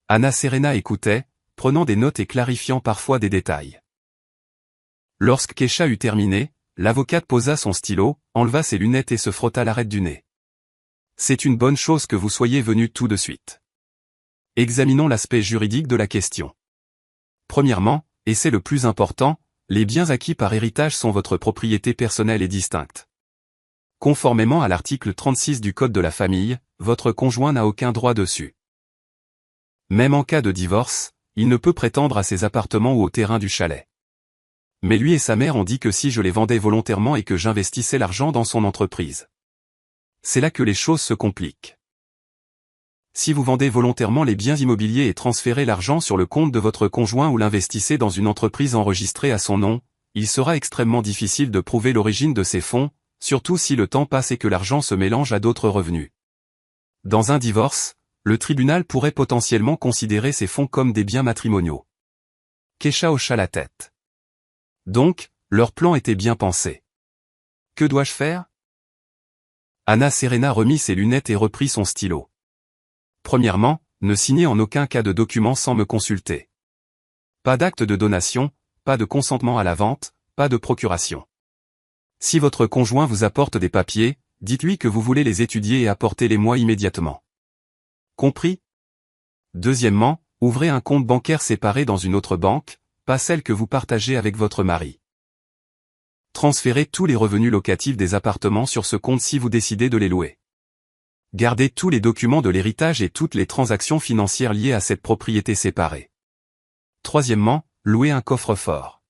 Anna Serena écoutait, prenant des notes et clarifiant parfois des détails. Lorsque Kesha eut terminé, l'avocate posa son stylo, enleva ses lunettes et se frotta l'arête du nez. C'est une bonne chose que vous soyez venu tout de suite. Examinons l'aspect juridique de la question. Premièrement, et c'est le plus important, les biens acquis par héritage sont votre propriété personnelle et distincte. Conformément à l'article 36 du Code de la famille, votre conjoint n'a aucun droit dessus. Même en cas de divorce, il ne peut prétendre à ses appartements ou au terrain du chalet. Mais lui et sa mère ont dit que si je les vendais volontairement et que j'investissais l'argent dans son entreprise. C'est là que les choses se compliquent. Si vous vendez volontairement les biens immobiliers et transférez l'argent sur le compte de votre conjoint ou l'investissez dans une entreprise enregistrée à son nom, il sera extrêmement difficile de prouver l'origine de ces fonds, surtout si le temps passe et que l'argent se mélange à d'autres revenus. Dans un divorce, le tribunal pourrait potentiellement considérer ces fonds comme des biens matrimoniaux. Kesha hocha la tête. Donc, leur plan était bien pensé. Que dois-je faire? Anna Serena remit ses lunettes et reprit son stylo. Premièrement, ne signez en aucun cas de document sans me consulter. Pas d'acte de donation, pas de consentement à la vente, pas de procuration. Si votre conjoint vous apporte des papiers, dites-lui que vous voulez les étudier et apportez-les-moi immédiatement. Compris? Deuxièmement, ouvrez un compte bancaire séparé dans une autre banque, pas celle que vous partagez avec votre mari. Transférez tous les revenus locatifs des appartements sur ce compte si vous décidez de les louer. Gardez tous les documents de l'héritage et toutes les transactions financières liées à cette propriété séparée. Troisièmement, louez un coffre-fort.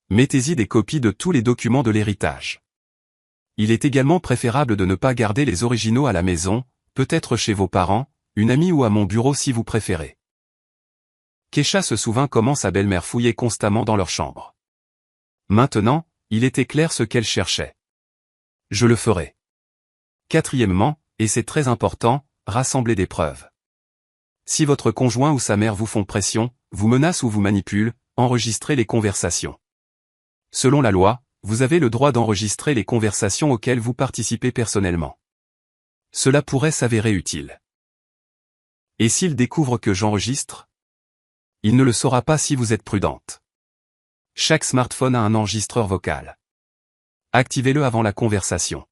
Mettez-y des copies de tous les documents de l'héritage. Il est également préférable de ne pas garder les originaux à la maison, peut-être chez vos parents, une amie ou à mon bureau si vous préférez. Kesha se souvint comment sa belle-mère fouillait constamment dans leur chambre. Maintenant, il était clair ce qu'elle cherchait. Je le ferai. Quatrièmement, et c'est très important, rassemblez des preuves. Si votre conjoint ou sa mère vous font pression, vous menacent ou vous manipulent, enregistrez les conversations. Selon la loi, vous avez le droit d'enregistrer les conversations auxquelles vous participez personnellement. Cela pourrait s'avérer utile. Et s'il découvre que j'enregistre? Il ne le saura pas si vous êtes prudente. Chaque smartphone a un enregistreur vocal. Activez-le avant la conversation.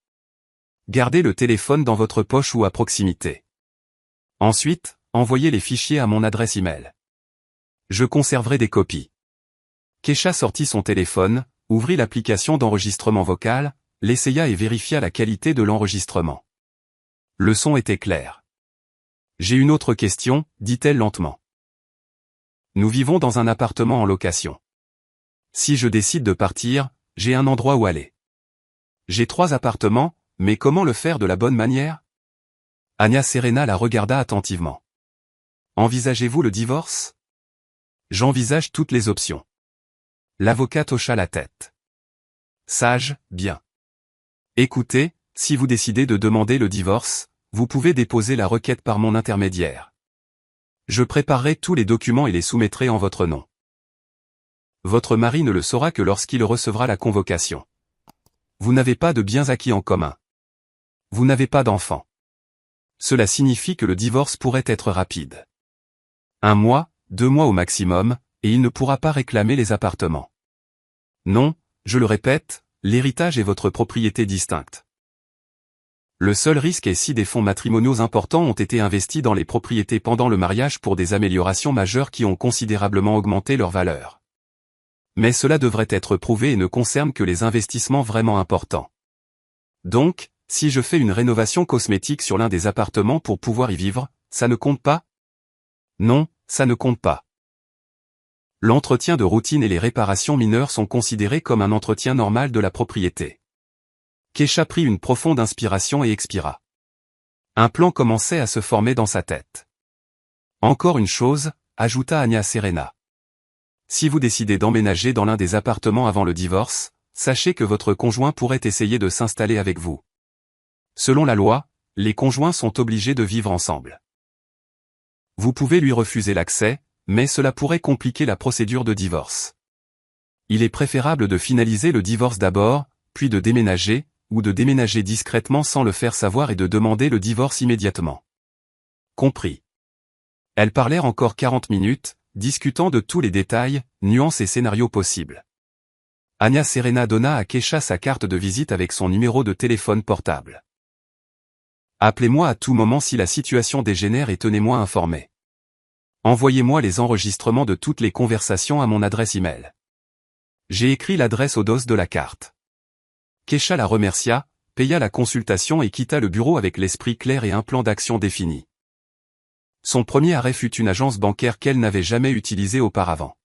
Gardez le téléphone dans votre poche ou à proximité. Ensuite, envoyez les fichiers à mon adresse email. Je conserverai des copies. Kesha sortit son téléphone, ouvrit l'application d'enregistrement vocal, l'essaya et vérifia la qualité de l'enregistrement. Le son était clair. J'ai une autre question, dit-elle lentement. Nous vivons dans un appartement en location. Si je décide de partir, j'ai un endroit où aller. J'ai 3 appartements, mais comment le faire de la bonne manière? Anna Serena la regarda attentivement. Envisagez-vous le divorce? J'envisage toutes les options. L'avocate hocha la tête. Sage, bien. Écoutez, si vous décidez de demander le divorce, vous pouvez déposer la requête par mon intermédiaire. Je préparerai tous les documents et les soumettrai en votre nom. Votre mari ne le saura que lorsqu'il recevra la convocation. Vous n'avez pas de biens acquis en commun. Vous n'avez pas d'enfants. Cela signifie que le divorce pourrait être rapide. 1 mois, 2 mois au maximum, et il ne pourra pas réclamer les appartements. Non, je le répète, l'héritage est votre propriété distincte. Le seul risque est si des fonds matrimoniaux importants ont été investis dans les propriétés pendant le mariage pour des améliorations majeures qui ont considérablement augmenté leur valeur. Mais cela devrait être prouvé et ne concerne que les investissements vraiment importants. Donc, si je fais une rénovation cosmétique sur l'un des appartements pour pouvoir y vivre, ça ne compte pas? Non, ça ne compte pas. L'entretien de routine et les réparations mineures sont considérés comme un entretien normal de la propriété. Kesha prit une profonde inspiration et expira. Un plan commençait à se former dans sa tête. Encore une chose, ajouta Anna Serena. Si vous décidez d'emménager dans l'un des appartements avant le divorce, sachez que votre conjoint pourrait essayer de s'installer avec vous. Selon la loi, les conjoints sont obligés de vivre ensemble. Vous pouvez lui refuser l'accès, mais cela pourrait compliquer la procédure de divorce. Il est préférable de finaliser le divorce d'abord, puis de déménager, ou de déménager discrètement sans le faire savoir et de demander le divorce immédiatement. Compris. Elles parlèrent encore 40 minutes, discutant de tous les détails, nuances et scénarios possibles. Anna Serena donna à Kesha sa carte de visite avec son numéro de téléphone portable. Appelez-moi à tout moment si la situation dégénère et tenez-moi informé. Envoyez-moi les enregistrements de toutes les conversations à mon adresse email. J'ai écrit l'adresse au dos de la carte. Kecha la remercia, paya la consultation et quitta le bureau avec l'esprit clair et un plan d'action défini. Son premier arrêt fut une agence bancaire qu'elle n'avait jamais utilisée auparavant.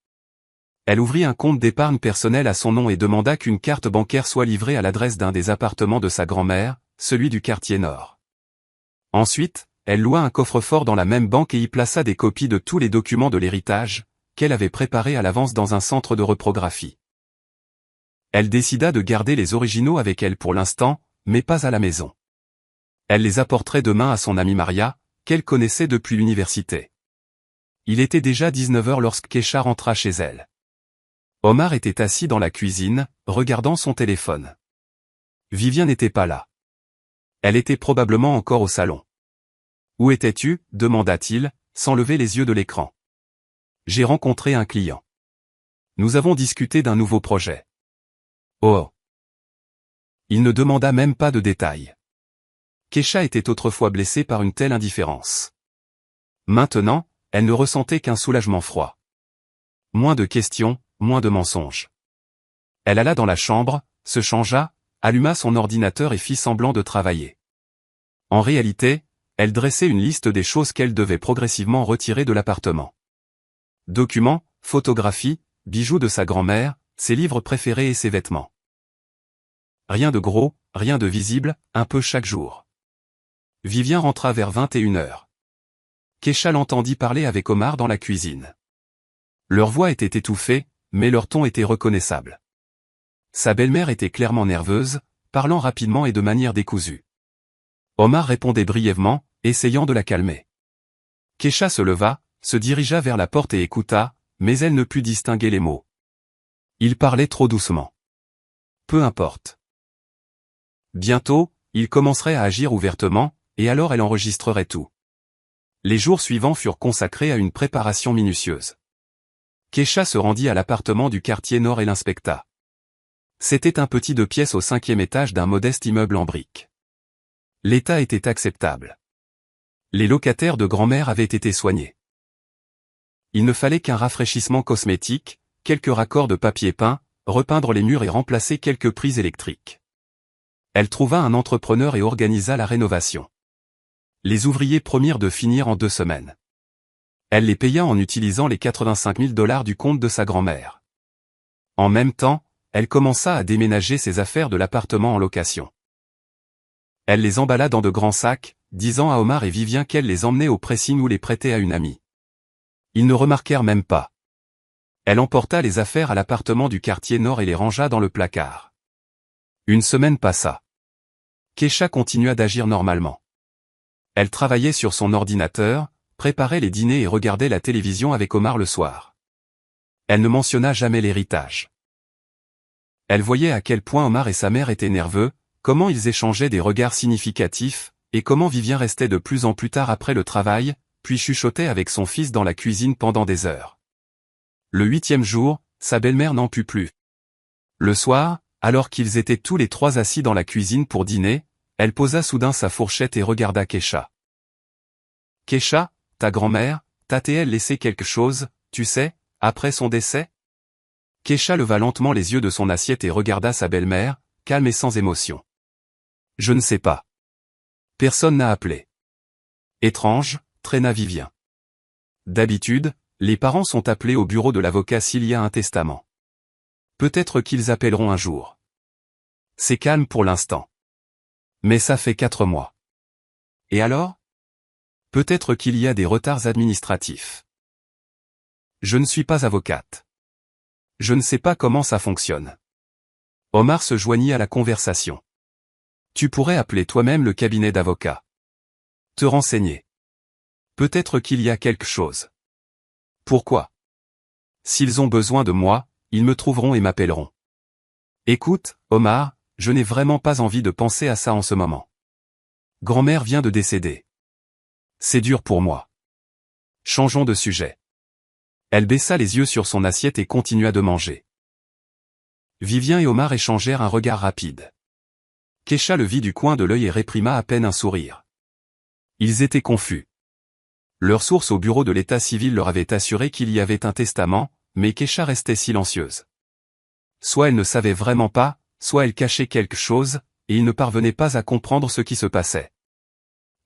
Elle ouvrit un compte d'épargne personnel à son nom et demanda qu'une carte bancaire soit livrée à l'adresse d'un des appartements de sa grand-mère, celui du quartier nord. Ensuite, elle loua un coffre-fort dans la même banque et y plaça des copies de tous les documents de l'héritage, qu'elle avait préparés à l'avance dans un centre de reprographie. Elle décida de garder les originaux avec elle pour l'instant, mais pas à la maison. Elle les apporterait demain à son amie Maria, qu'elle connaissait depuis l'université. Il était déjà 19h lorsque Kecha rentra chez elle. Omar était assis dans la cuisine, regardant son téléphone. Vivien n'était pas là. Elle était probablement encore au salon. « Où étais-tu » demanda-t-il, sans lever les yeux de l'écran. « J'ai rencontré un client. Nous avons discuté d'un nouveau projet. » Oh. Il ne demanda même pas de détails. Kecha était autrefois blessée par une telle indifférence. Maintenant, elle ne ressentait qu'un soulagement froid. Moins de questions, moins de mensonges. Elle alla dans la chambre, se changea, alluma son ordinateur et fit semblant de travailler. En réalité, elle dressait une liste des choses qu'elle devait progressivement retirer de l'appartement. Documents, photographies, bijoux de sa grand-mère, ses livres préférés et ses vêtements. Rien de gros, rien de visible, un peu chaque jour. Vivien rentra vers 21h. Kecha l'entendit parler avec Omar dans la cuisine. Leur voix était étouffée, mais leur ton était reconnaissable. Sa belle-mère était clairement nerveuse, parlant rapidement et de manière décousue. Omar répondait brièvement, essayant de la calmer. Kecha se leva, se dirigea vers la porte et écouta, mais elle ne put distinguer les mots. Il parlait trop doucement. Peu importe. Bientôt, il commencerait à agir ouvertement, et alors elle enregistrerait tout. Les jours suivants furent consacrés à une préparation minutieuse. Kecha se rendit à l'appartement du quartier nord et l'inspecta. C'était un petit 2 pièces au 5e étage d'un modeste immeuble en briques. L'état était acceptable. Les locataires de grand-mère avaient été soignés. Il ne fallait qu'un rafraîchissement cosmétique, quelques raccords de papier peint, repeindre les murs et remplacer quelques prises électriques. Elle trouva un entrepreneur et organisa la rénovation. Les ouvriers promirent de finir en 2 semaines. Elle les paya en utilisant les 85 000 $ du compte de sa grand-mère. En même temps, elle commença à déménager ses affaires de l'appartement en location. Elle les emballa dans de grands sacs, disant à Omar et Vivien qu'elle les emmenait au pressing ou les prêtait à une amie. Ils ne remarquèrent même pas. Elle emporta les affaires à l'appartement du quartier nord et les rangea dans le placard. Une semaine passa. Kecha continua d'agir normalement. Elle travaillait sur son ordinateur, préparait les dîners et regardait la télévision avec Omar le soir. Elle ne mentionna jamais l'héritage. Elle voyait à quel point Omar et sa mère étaient nerveux, comment ils échangeaient des regards significatifs, et comment Vivien restait de plus en plus tard après le travail, puis chuchotait avec son fils dans la cuisine pendant des heures. Le 8e jour, sa belle-mère n'en put plus. Le soir, alors qu'ils étaient tous les 3 assis dans la cuisine pour dîner, elle posa soudain sa fourchette et regarda Kecha. « Kecha, ta grand-mère, t'a-t-elle laissé quelque chose, tu sais, après son décès ?» Kecha leva lentement les yeux de son assiette et regarda sa belle-mère, calme et sans émotion. « Je ne sais pas. Personne n'a appelé. » Étrange, traîna Vivien. D'habitude, les parents sont appelés au bureau de l'avocat s'il y a un testament. Peut-être qu'ils appelleront un jour. C'est calme pour l'instant. Mais ça fait 4 mois. Et alors ? Peut-être qu'il y a des retards administratifs. Je ne suis pas avocate. Je ne sais pas comment ça fonctionne. Omar se joignit à la conversation. Tu pourrais appeler toi-même le cabinet d'avocats. Te renseigner. Peut-être qu'il y a quelque chose. Pourquoi ? S'ils ont besoin de moi, ils me trouveront et m'appelleront. Écoute, Omar, je n'ai vraiment pas envie de penser à ça en ce moment. Grand-mère vient de décéder. C'est dur pour moi. Changeons de sujet. Elle baissa les yeux sur son assiette et continua de manger. Vivien et Omar échangèrent un regard rapide. Kecha le vit du coin de l'œil et réprima à peine un sourire. Ils étaient confus. Leur source au bureau de l'état civil leur avait assuré qu'il y avait un testament, mais Kesha restait silencieuse. Soit elle ne savait vraiment pas, soit elle cachait quelque chose, et il ne parvenait pas à comprendre ce qui se passait.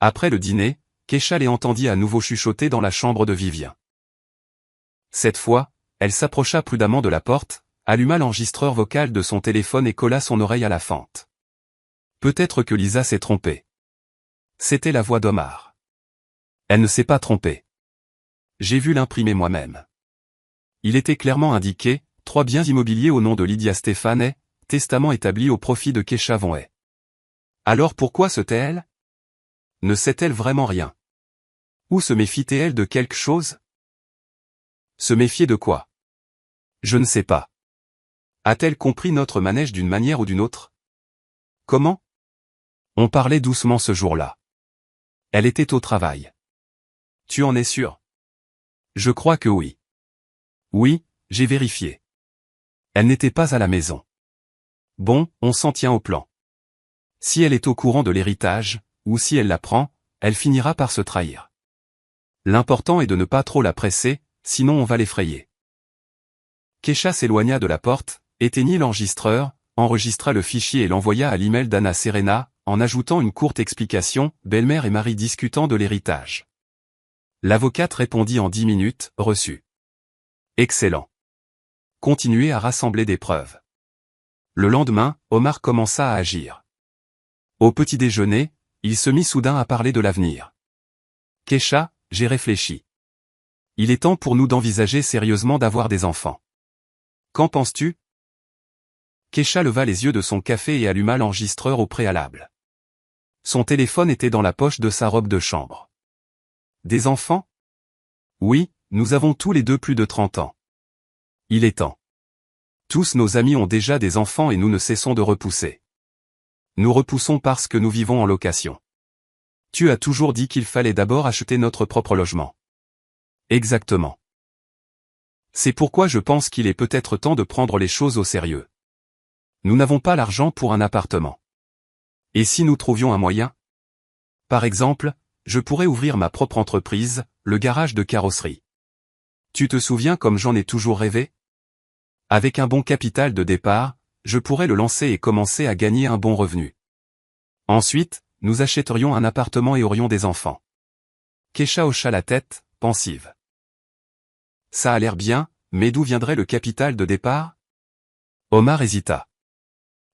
Après le dîner, Kesha les entendit à nouveau chuchoter dans la chambre de Vivien. Cette fois, elle s'approcha prudemment de la porte, alluma l'enregistreur vocal de son téléphone et colla son oreille à la fente. Peut-être que Lisa s'est trompée. C'était la voix d'Omar. Elle ne s'est pas trompée. J'ai vu l'imprimer moi-même. Il était clairement indiqué, 3 biens immobiliers au nom de Lydia Stéphanet, testament établi au profit de Kesha Vonnet. Alors pourquoi se tait-elle? Ne sait-elle vraiment rien? Ou se méfie-t-elle de quelque chose? Se méfier de quoi? Je ne sais pas. A-t-elle compris notre manège d'une manière ou d'une autre? Comment? On parlait doucement ce jour-là. Elle était au travail. Tu en es sûr? Je crois que oui. Oui, j'ai vérifié. Elle n'était pas à la maison. Bon, on s'en tient au plan. Si elle est au courant de l'héritage, ou si elle l'apprend, elle finira par se trahir. L'important est de ne pas trop la presser, sinon on va l'effrayer. Kesha s'éloigna de la porte, éteignit l'enregistreur, enregistra le fichier et l'envoya à l'email d'Anna Serena, en ajoutant une courte explication, belle-mère et mari discutant de l'héritage. L'avocate répondit en 10 minutes, reçu. Excellent. Continuez à rassembler des preuves. Le lendemain, Omar commença à agir. Au petit déjeuner, il se mit soudain à parler de l'avenir. Kesha, j'ai réfléchi. Il est temps pour nous d'envisager sérieusement d'avoir des enfants. Qu'en penses-tu? Kesha leva les yeux de son café et alluma l'enregistreur au préalable. Son téléphone était dans la poche de sa robe de chambre. Des enfants? Oui, nous avons tous les deux plus de 30 ans. Il est temps. Tous nos amis ont déjà des enfants et nous ne cessons de repousser. Nous repoussons parce que nous vivons en location. Tu as toujours dit qu'il fallait d'abord acheter notre propre logement. Exactement. C'est pourquoi je pense qu'il est peut-être temps de prendre les choses au sérieux. Nous n'avons pas l'argent pour un appartement. Et si nous trouvions un moyen? Par exemple, je pourrais ouvrir ma propre entreprise, le garage de carrosserie. Tu te souviens comme j'en ai toujours rêvé? Avec un bon capital de départ, je pourrais le lancer et commencer à gagner un bon revenu. Ensuite, nous achèterions un appartement et aurions des enfants. Kesha hocha la tête, pensive. Ça a l'air bien, mais d'où viendrait le capital de départ? Omar hésita.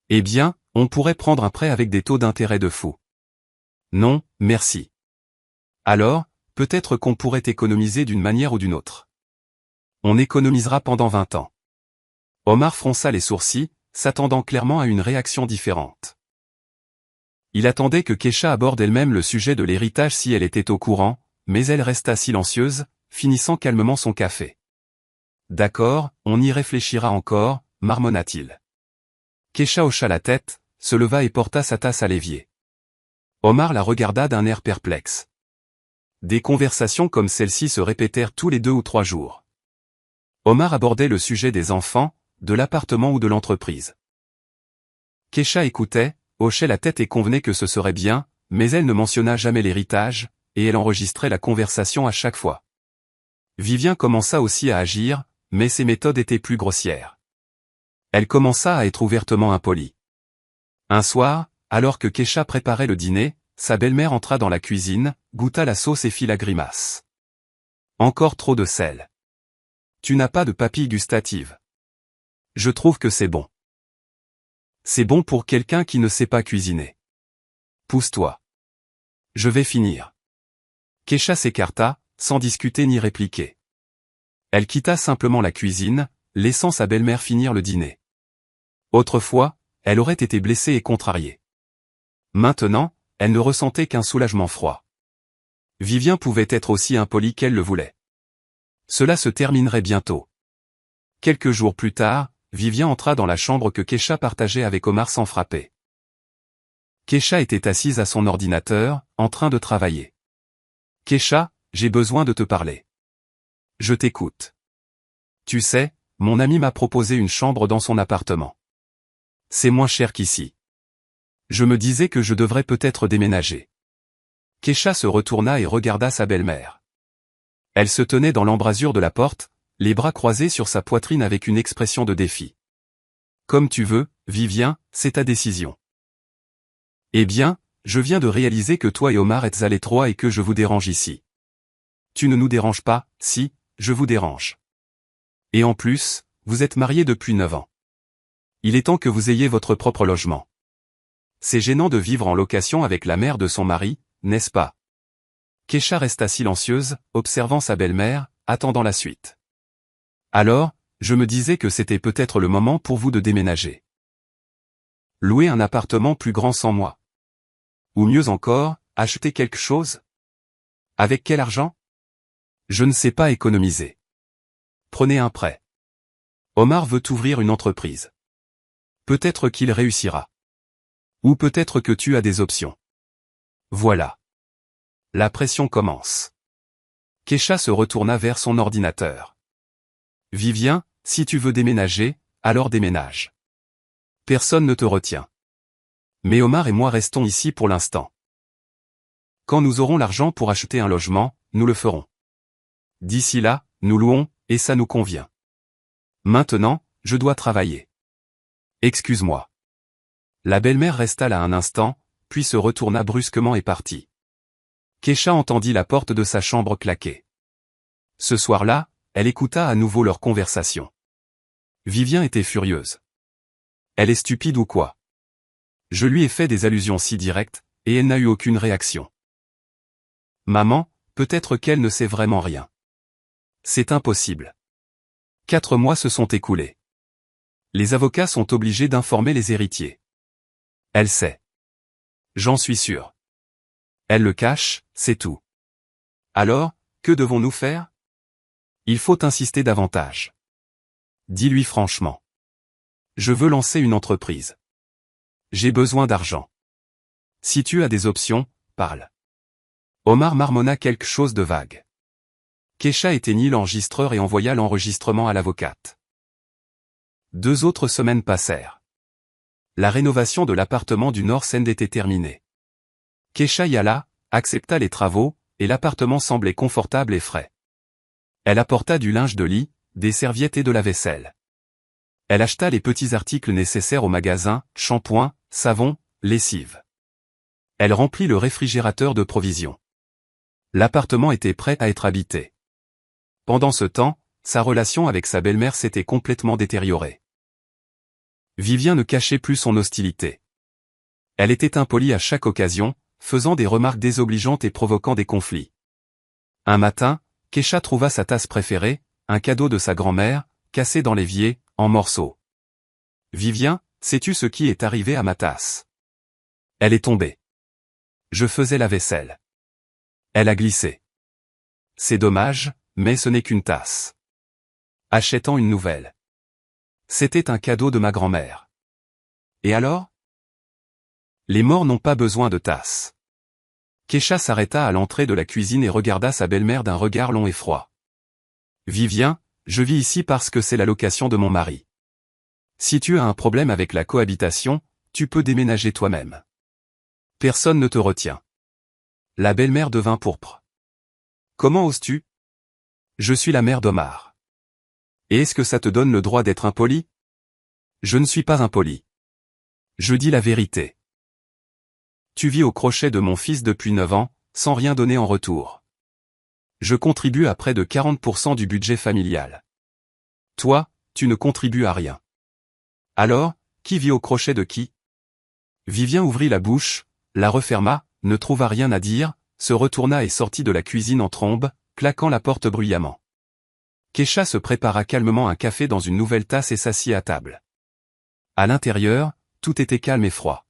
Eh bien, on pourrait prendre un prêt avec des taux d'intérêt de fou. Non, merci. Alors, peut-être qu'on pourrait économiser d'une manière ou d'une autre. On économisera pendant 20 ans. Omar fronça les sourcils, s'attendant clairement à une réaction différente. Il attendait que Kesha aborde elle-même le sujet de l'héritage si elle était au courant, mais elle resta silencieuse, finissant calmement son café. D'accord, on y réfléchira encore, marmonna-t-il. Kesha hocha la tête, se leva et porta sa tasse à l'évier. Omar la regarda d'un air perplexe. Des conversations comme celle-ci se répétèrent tous les 2 ou 3 jours. Omar abordait le sujet des enfants, de l'appartement ou de l'entreprise. Kesha écoutait, hochait la tête et convenait que ce serait bien, mais elle ne mentionna jamais l'héritage, et elle enregistrait la conversation à chaque fois. Vivien commença aussi à agir, mais ses méthodes étaient plus grossières. Elle commença à être ouvertement impolie. Un soir, alors que Kesha préparait le dîner, sa belle-mère entra dans la cuisine, goûta la sauce et fit la grimace. Encore trop de sel. Tu n'as pas de papille gustative. Je trouve que c'est bon. C'est bon pour quelqu'un qui ne sait pas cuisiner. Pousse-toi. Je vais finir. Kesha s'écarta, sans discuter ni répliquer. Elle quitta simplement la cuisine, laissant sa belle-mère finir le dîner. Autrefois, elle aurait été blessée et contrariée. Maintenant, elle ne ressentait qu'un soulagement froid. Vivien pouvait être aussi impoli qu'elle le voulait. Cela se terminerait bientôt. Quelques jours plus tard, Vivien entra dans la chambre que Kesha partageait avec Omar sans frapper. Kesha était assise à son ordinateur, en train de travailler. « Kesha, j'ai besoin de te parler. » « Je t'écoute. »« Tu sais, mon ami m'a proposé une chambre dans son appartement. C'est moins cher qu'ici. Je me disais que je devrais peut-être déménager. » Kesha se retourna et regarda sa belle-mère. Elle se tenait dans l'embrasure de la porte, les bras croisés sur sa poitrine avec une expression de défi. Comme tu veux, Vivien, c'est ta décision. Eh bien, je viens de réaliser que toi et Omar êtes à l'étroit et que je vous dérange ici. Tu ne nous déranges pas, si, je vous dérange. Et en plus, vous êtes mariés depuis 9 ans. Il est temps que vous ayez votre propre logement. C'est gênant de vivre en location avec la mère de son mari, n'est-ce pas? Kesha resta silencieuse, observant sa belle-mère, attendant la suite. Alors, je me disais que c'était peut-être le moment pour vous de déménager. Louer un appartement plus grand sans moi. Ou mieux encore, acheter quelque chose? Avec quel argent? Je ne sais pas économiser. Prenez un prêt. Omar veut ouvrir une entreprise. Peut-être qu'il réussira. Ou peut-être que tu as des options. Voilà. La pression commence. Kesha se retourna vers son ordinateur. Vivien, si tu veux déménager, alors déménage. Personne ne te retient. Mais Omar et moi restons ici pour l'instant. Quand nous aurons l'argent pour acheter un logement, nous le ferons. D'ici là, nous louons, et ça nous convient. Maintenant, je dois travailler. Excuse-moi. La belle-mère resta là un instant, puis se retourna brusquement et partit. Kesha entendit la porte de sa chambre claquer. Ce soir-là, elle écouta à nouveau leur conversation. Vivien était furieuse. Elle est stupide ou quoi? Je lui ai fait des allusions si directes, et elle n'a eu aucune réaction. Maman, peut-être qu'elle ne sait vraiment rien. C'est impossible. 4 mois se sont écoulés. Les avocats sont obligés d'informer les héritiers. Elle sait. J'en suis sûr. Elle le cache, c'est tout. Alors, que devons-nous faire? Il faut insister davantage. Dis-lui franchement. Je veux lancer une entreprise. J'ai besoin d'argent. Si tu as des options, parle. Omar marmonna quelque chose de vague. Kesha éteignit l'enregistreur et envoya l'enregistrement à l'avocate. 2 autres semaines passèrent. La rénovation de l'appartement du North End était terminée. Kesha y alla, accepta les travaux, et l'appartement semblait confortable et frais. Elle apporta du linge de lit, des serviettes et de la vaisselle. Elle acheta les petits articles nécessaires au magasin, shampoing, savon, lessive. Elle remplit le réfrigérateur de provisions. L'appartement était prêt à être habité. Pendant ce temps, sa relation avec sa belle-mère s'était complètement détériorée. Vivien ne cachait plus son hostilité. Elle était impolie à chaque occasion, faisant des remarques désobligeantes et provoquant des conflits. Un matin, Kesha trouva sa tasse préférée, un cadeau de sa grand-mère, cassé dans l'évier, en morceaux. Vivien, sais-tu ce qui est arrivé à ma tasse? Elle est tombée. Je faisais la vaisselle. Elle a glissé. C'est dommage, mais ce n'est qu'une tasse. Achetant une nouvelle. C'était un cadeau de ma grand-mère. Et alors? Les morts n'ont pas besoin de tasses. Kesha s'arrêta à l'entrée de la cuisine et regarda sa belle-mère d'un regard long et froid. Vivien, je vis ici parce que c'est la location de mon mari. Si tu as un problème avec la cohabitation, tu peux déménager toi-même. Personne ne te retient. La belle-mère devint pourpre. Comment oses-tu? Je suis la mère d'Omar. Et est-ce que ça te donne le droit d'être impoli? Je ne suis pas impoli. Je dis la vérité. Tu vis au crochet de mon fils depuis 9 ans, sans rien donner en retour. Je contribue à près de 40% du budget familial. Toi, tu ne contribues à rien. Alors, qui vit au crochet de qui? Vivien ouvrit la bouche, la referma, ne trouva rien à dire, se retourna et sortit de la cuisine en trombe, claquant la porte bruyamment. Kesha se prépara calmement un café dans une nouvelle tasse et s'assit à table. À l'intérieur, tout était calme et froid.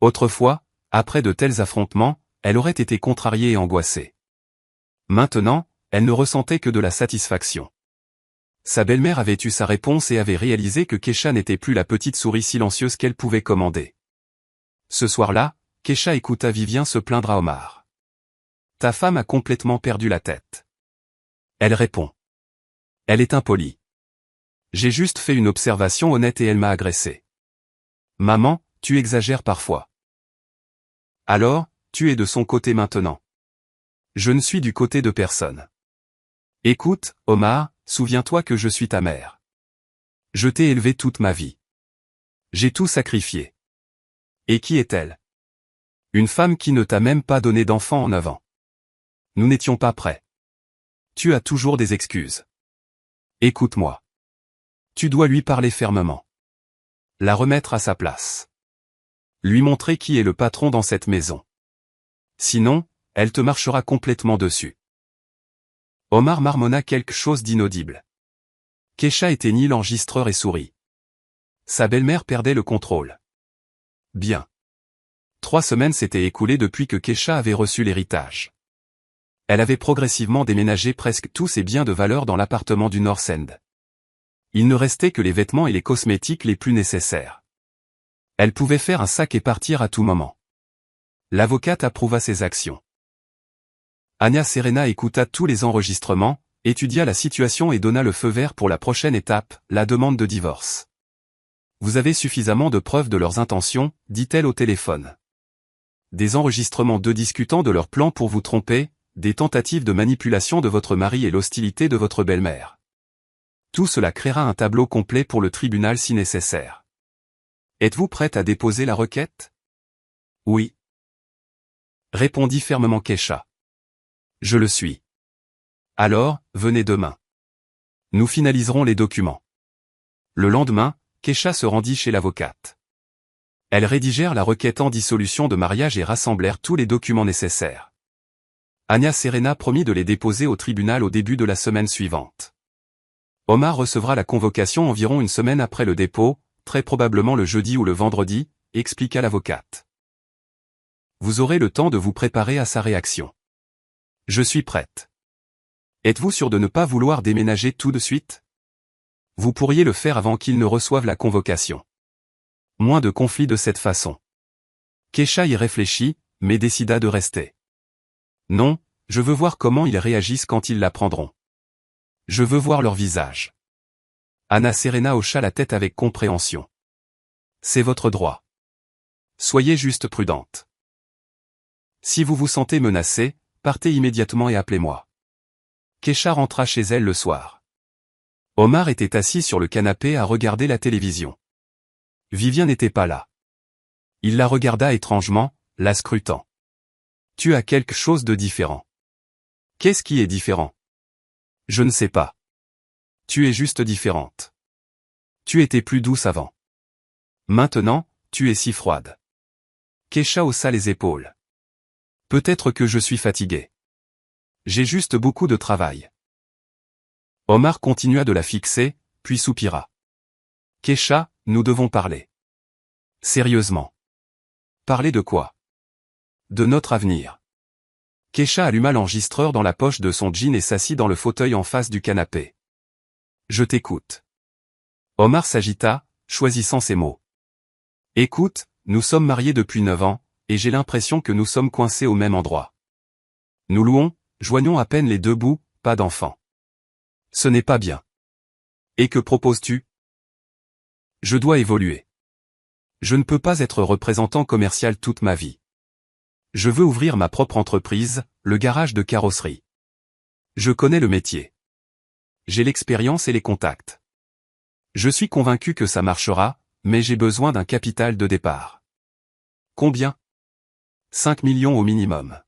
Autrefois, après de tels affrontements, elle aurait été contrariée et angoissée. Maintenant, elle ne ressentait que de la satisfaction. Sa belle-mère avait eu sa réponse et avait réalisé que Kesha n'était plus la petite souris silencieuse qu'elle pouvait commander. Ce soir-là, Kesha écouta Vivien se plaindre à Omar. Ta femme a complètement perdu la tête. Elle répond. Elle est impolie. J'ai juste fait une observation honnête et elle m'a agressé. Maman, tu exagères parfois. Alors, tu es de son côté maintenant. Je ne suis du côté de personne. Écoute, Omar, souviens-toi que je suis ta mère. Je t'ai élevé toute ma vie. J'ai tout sacrifié. Et qui est-elle? Une femme qui ne t'a même pas donné d'enfant en 9 ans. Nous n'étions pas prêts. Tu as toujours des excuses. Écoute-moi. Tu dois lui parler fermement. La remettre à sa place. Lui montrer qui est le patron dans cette maison. Sinon, elle te marchera complètement dessus. Omar marmonna quelque chose d'inaudible. Keisha éteignit l'enregistreur et sourit. Sa belle-mère perdait le contrôle. Bien. 3 semaines s'étaient écoulées depuis que Keisha avait reçu l'héritage. Elle avait progressivement déménagé presque tous ses biens de valeur dans l'appartement du North End. Il ne restait que les vêtements et les cosmétiques les plus nécessaires. Elle pouvait faire un sac et partir à tout moment. L'avocate approuva ses actions. Anya Serena écouta tous les enregistrements, étudia la situation et donna le feu vert pour la prochaine étape, la demande de divorce. Vous avez suffisamment de preuves de leurs intentions, dit-elle au téléphone. Des enregistrements d'eux discutant de leurs plans pour vous tromper, des tentatives de manipulation de votre mari et l'hostilité de votre belle-mère. Tout cela créera un tableau complet pour le tribunal si nécessaire. Êtes-vous prête à déposer la requête? Oui. Répondit fermement Keisha. Je le suis. Alors, venez demain. Nous finaliserons les documents. Le lendemain, Keisha se rendit chez l'avocate. Elles rédigèrent la requête en dissolution de mariage et rassemblèrent tous les documents nécessaires. Anya Serena promit de les déposer au tribunal au début de la semaine suivante. Omar recevra la convocation environ une semaine après le dépôt, très probablement le jeudi ou le vendredi, expliqua l'avocate. Vous aurez le temps de vous préparer à sa réaction. Je suis prête. Êtes-vous sûr de ne pas vouloir déménager tout de suite? Vous pourriez le faire avant qu'il ne reçoive la convocation. Moins de conflits de cette façon. Keisha y réfléchit, mais décida de rester. Non, je veux voir comment ils réagissent quand ils l'apprendront. Je veux voir leur visage. Anya Serena hocha la tête avec compréhension. C'est votre droit. Soyez juste prudente. Si vous vous sentez menacé, partez immédiatement et appelez-moi. Keisha rentra chez elle le soir. Omar était assis sur le canapé à regarder la télévision. Vivien n'était pas là. Il la regarda étrangement, la scrutant. Tu as quelque chose de différent. Qu'est-ce qui est différent? Je ne sais pas. Tu es juste différente. Tu étais plus douce avant. Maintenant, tu es si froide. Keisha haussa les épaules. Peut-être que je suis fatigué. J'ai juste beaucoup de travail. Omar continua de la fixer, puis soupira. Keisha, nous devons parler. Sérieusement. Parler de quoi? De notre avenir. Keisha alluma l'enregistreur dans la poche de son jean et s'assit dans le fauteuil en face du canapé. Je t'écoute. Omar s'agita, choisissant ses mots. Écoute, nous sommes mariés depuis 9 ans, et j'ai l'impression que nous sommes coincés au même endroit. Nous louons, joignons à peine les deux bouts, pas d'enfants. Ce n'est pas bien. Et que proposes-tu? Je dois évoluer. Je ne peux pas être représentant commercial toute ma vie. Je veux ouvrir ma propre entreprise, le garage de carrosserie. Je connais le métier. J'ai l'expérience et les contacts. Je suis convaincu que ça marchera, mais j'ai besoin d'un capital de départ. Combien? 5 millions au minimum.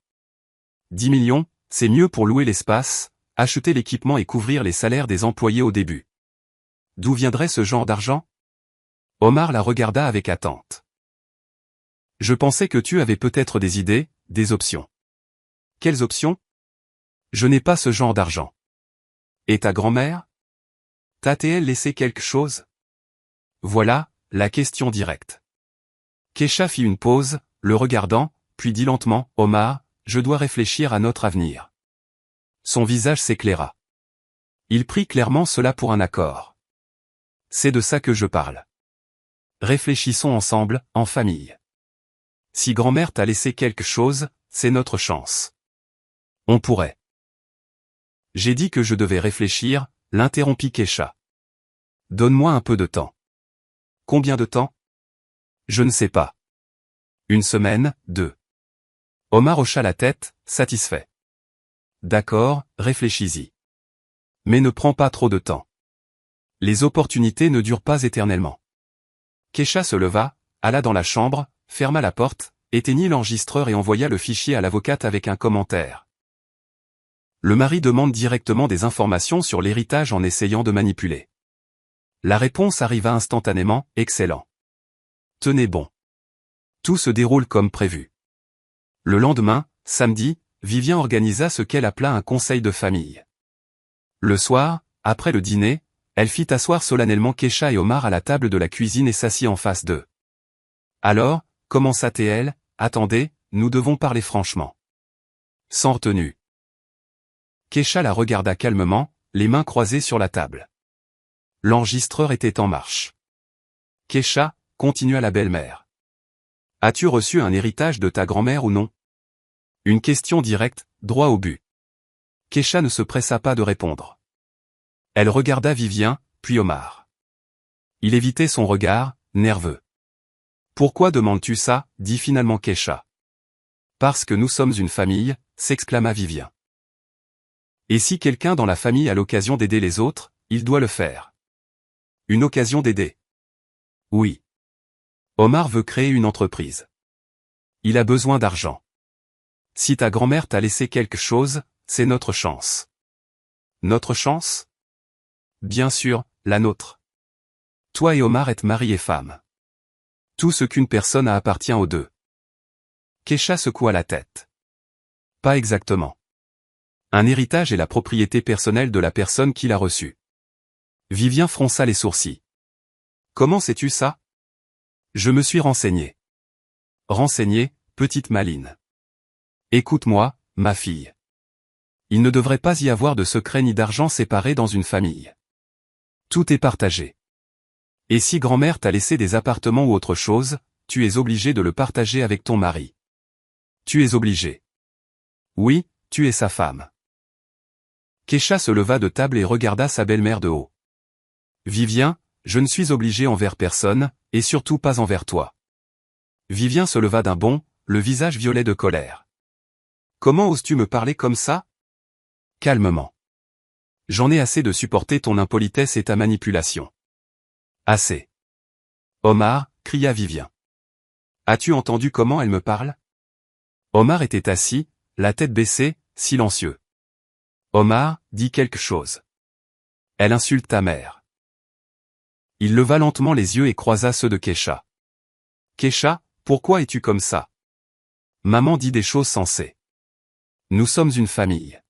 10 millions, c'est mieux pour louer l'espace, acheter l'équipement et couvrir les salaires des employés au début. D'où viendrait ce genre d'argent? Omar la regarda avec attente. Je pensais que tu avais peut-être des idées, des options. Quelles options? Je n'ai pas ce genre d'argent. Et ta grand-mère? T'a-t-elle laissé quelque chose? Voilà, la question directe. Keisha fit une pause, le regardant, puis dit lentement, Omar, je dois réfléchir à notre avenir. Son visage s'éclaira. Il prit clairement cela pour un accord. C'est de ça que je parle. Réfléchissons ensemble, en famille. Si grand-mère t'a laissé quelque chose, c'est notre chance. On pourrait. J'ai dit que je devais réfléchir, l'interrompit Keisha. Donne-moi un peu de temps. Combien de temps? Je ne sais pas. 1 semaine, 2. Omar hocha la tête, satisfait. d'accord, réfléchis-y. Mais ne prends pas trop de temps. Les opportunités ne durent pas éternellement. Kesha se leva, alla dans la chambre, ferma la porte, éteignit l'enregistreur et envoya le fichier à l'avocate avec un commentaire. Le mari demande directement des informations sur l'héritage en essayant de manipuler. La réponse arriva instantanément, excellent. Tenez bon. Tout se déroule comme prévu. Le lendemain, samedi, Vivien organisa ce qu'elle appela un conseil de famille. Le soir, après le dîner, elle fit asseoir solennellement Kesha et Omar à la table de la cuisine et s'assit en face d'eux. Alors, commença-t-elle, attendez, nous devons parler franchement. Sans retenue. Kesha la regarda calmement, les mains croisées sur la table. L'enregistreur était en marche. Kesha, continua la belle-mère. As-tu reçu un héritage de ta grand-mère ou non? Une question directe, droit au but. Kesha ne se pressa pas de répondre. Elle regarda Vivien, puis Omar. Il évitait son regard, nerveux. Pourquoi demandes-tu ça, dit finalement Kesha. Parce que nous sommes une famille, s'exclama Vivien. Et si quelqu'un dans la famille a l'occasion d'aider les autres, il doit le faire. Une occasion d'aider. Oui. Omar veut créer une entreprise. Il a besoin d'argent. Si ta grand-mère t'a laissé quelque chose, c'est notre chance. Notre chance? Bien sûr, la nôtre. Toi et Omar êtes mari et femme. Tout ce qu'une personne a appartient aux deux. Kesha secoua la tête. Pas exactement. Un héritage est la propriété personnelle de la personne qui l'a reçu. Vivien fronça les sourcils. Comment sais-tu ça? Je me suis renseigné. Renseigné, petite maline. Écoute-moi, ma fille. Il ne devrait pas y avoir de secret ni d'argent séparés dans une famille. Tout est partagé. Et si grand-mère t'a laissé des appartements ou autre chose, tu es obligé de le partager avec ton mari. Tu es obligé. Oui, tu es sa femme. Kesha se leva de table et regarda sa belle-mère de haut. Vivien, je ne suis obligé envers personne, et surtout pas envers toi. Vivien se leva d'un bond, le visage violet de colère. Comment oses-tu me parler comme ça? Calmement. J'en ai assez de supporter ton impolitesse et ta manipulation. Assez. Omar, cria Vivien. As-tu entendu comment elle me parle? Omar était assis, la tête baissée, silencieux. Omar, dis quelque chose. Elle insulte ta mère. Il leva lentement les yeux et croisa ceux de Kesha. Kesha, pourquoi es-tu comme ça? Maman dit des choses sensées. Nous sommes une famille.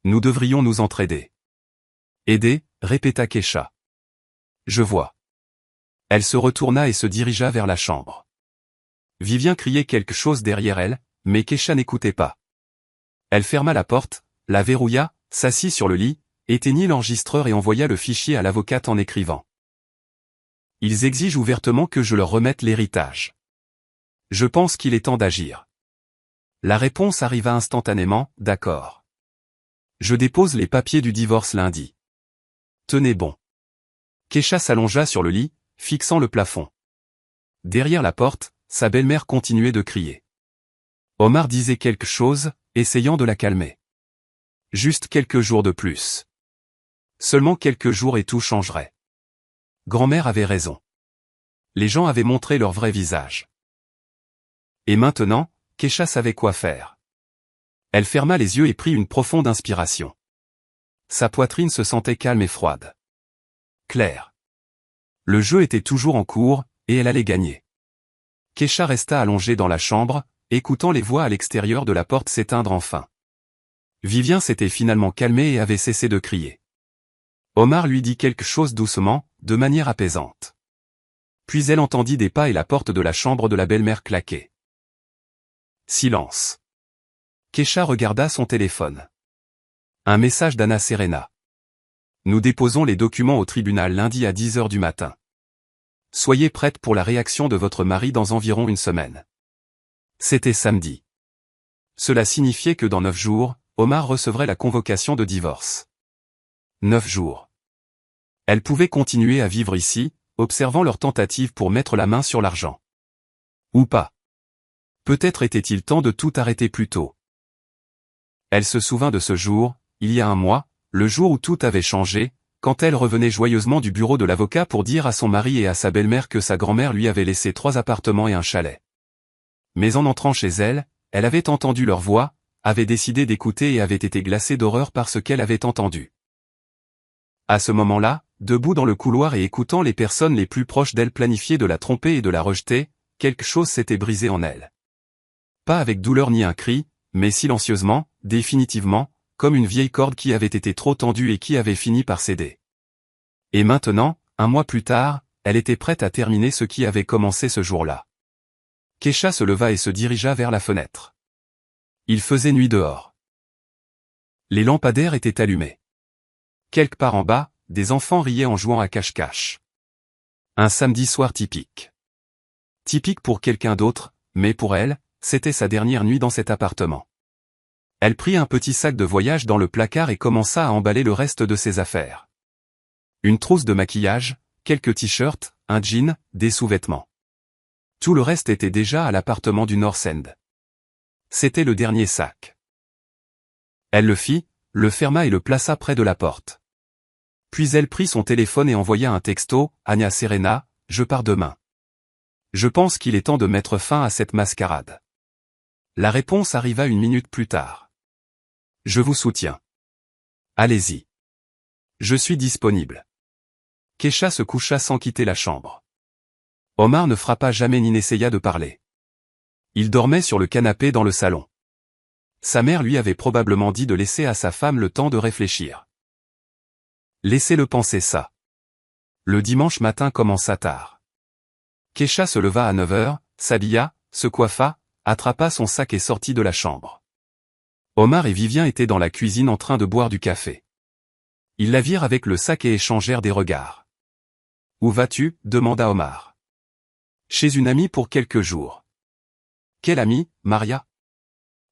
Nous devrions nous entraider. Aider, répéta Kesha. Je vois. Elle se retourna et se dirigea vers la chambre. Vivien criait quelque chose derrière elle, mais Kesha n'écoutait pas. Elle ferma la porte, la verrouilla, s'assit sur le lit, éteignit l'enregistreur et envoya le fichier à l'avocate en écrivant. Ils exigent ouvertement que je leur remette l'héritage. Je pense qu'il est temps d'agir. La réponse arriva instantanément, d'accord. Je dépose les papiers du divorce lundi. Tenez bon. Kesha s'allongea sur le lit, fixant le plafond. Derrière la porte, sa belle-mère continuait de crier. Omar disait quelque chose, essayant de la calmer. Juste quelques jours de plus. Seulement quelques jours et tout changerait. Grand-mère avait raison. Les gens avaient montré leur vrai visage. Et maintenant, Kesha savait quoi faire. Elle ferma les yeux et prit une profonde inspiration. Sa poitrine se sentait calme et froide. Claire. Le jeu était toujours en cours, et elle allait gagner. Kesha resta allongée dans la chambre, écoutant les voix à l'extérieur de la porte s'éteindre enfin. Vivien s'était finalement calmé et avait cessé de crier. Omar lui dit quelque chose doucement, de manière apaisante. Puis elle entendit des pas et la porte de la chambre de la belle-mère claquer. Silence. Kesha regarda son téléphone. Un message d'Anna Serena. Nous déposons les documents au tribunal lundi à 10 h du matin. Soyez prête pour la réaction de votre mari dans environ une semaine. C'était samedi. Cela signifiait que dans 9 jours, Omar recevrait la convocation de divorce. 9 jours. Elle pouvait continuer à vivre ici, observant leur tentative pour mettre la main sur l'argent. Ou pas. Peut-être était-il temps de tout arrêter plus tôt. Elle se souvint de ce jour, il y a un mois, le jour où tout avait changé, quand elle revenait joyeusement du bureau de l'avocat pour dire à son mari et à sa belle-mère que sa grand-mère lui avait laissé 3 appartements et un chalet. Mais en entrant chez elle, elle avait entendu leur voix, avait décidé d'écouter et avait été glacée d'horreur par ce qu'elle avait entendu. À ce moment-là, debout dans le couloir et écoutant les personnes les plus proches d'elle planifier de la tromper et de la rejeter, quelque chose s'était brisé en elle. Pas avec douleur ni un cri, mais silencieusement, définitivement, comme une vieille corde qui avait été trop tendue et qui avait fini par céder. Et maintenant, un mois plus tard, elle était prête à terminer ce qui avait commencé ce jour-là. Keisha se leva et se dirigea vers la fenêtre. Il faisait nuit dehors. Les lampadaires étaient allumés. Quelque part en bas, des enfants riaient en jouant à cache-cache. Un samedi soir typique. Typique pour quelqu'un d'autre, mais pour elle, c'était sa dernière nuit dans cet appartement. Elle prit un petit sac de voyage dans le placard et commença à emballer le reste de ses affaires. Une trousse de maquillage, quelques t-shirts, un jean, des sous-vêtements. Tout le reste était déjà à l'appartement du North End. C'était le dernier sac. Elle le fit, le ferma et le plaça près de la porte. Puis elle prit son téléphone et envoya un texto, « Anna Serena, je pars demain. Je pense qu'il est temps de mettre fin à cette mascarade. » La réponse arriva 1 minute plus tard. Je vous soutiens. Allez-y. Je suis disponible. Keisha se coucha sans quitter la chambre. Omar ne frappa jamais ni n'essaya de parler. Il dormait sur le canapé dans le salon. Sa mère lui avait probablement dit de laisser à sa femme le temps de réfléchir. Laissez-le penser ça. Le dimanche matin commença tard. Keisha se leva à 9 h, s'habilla, se coiffa, attrapa son sac et sortit de la chambre. Omar et Vivien étaient dans la cuisine en train de boire du café. Ils la virent avec le sac et échangèrent des regards. « Où vas-tu » demanda Omar. « Chez une amie pour quelques jours. »« Quelle amie, Maria ?»«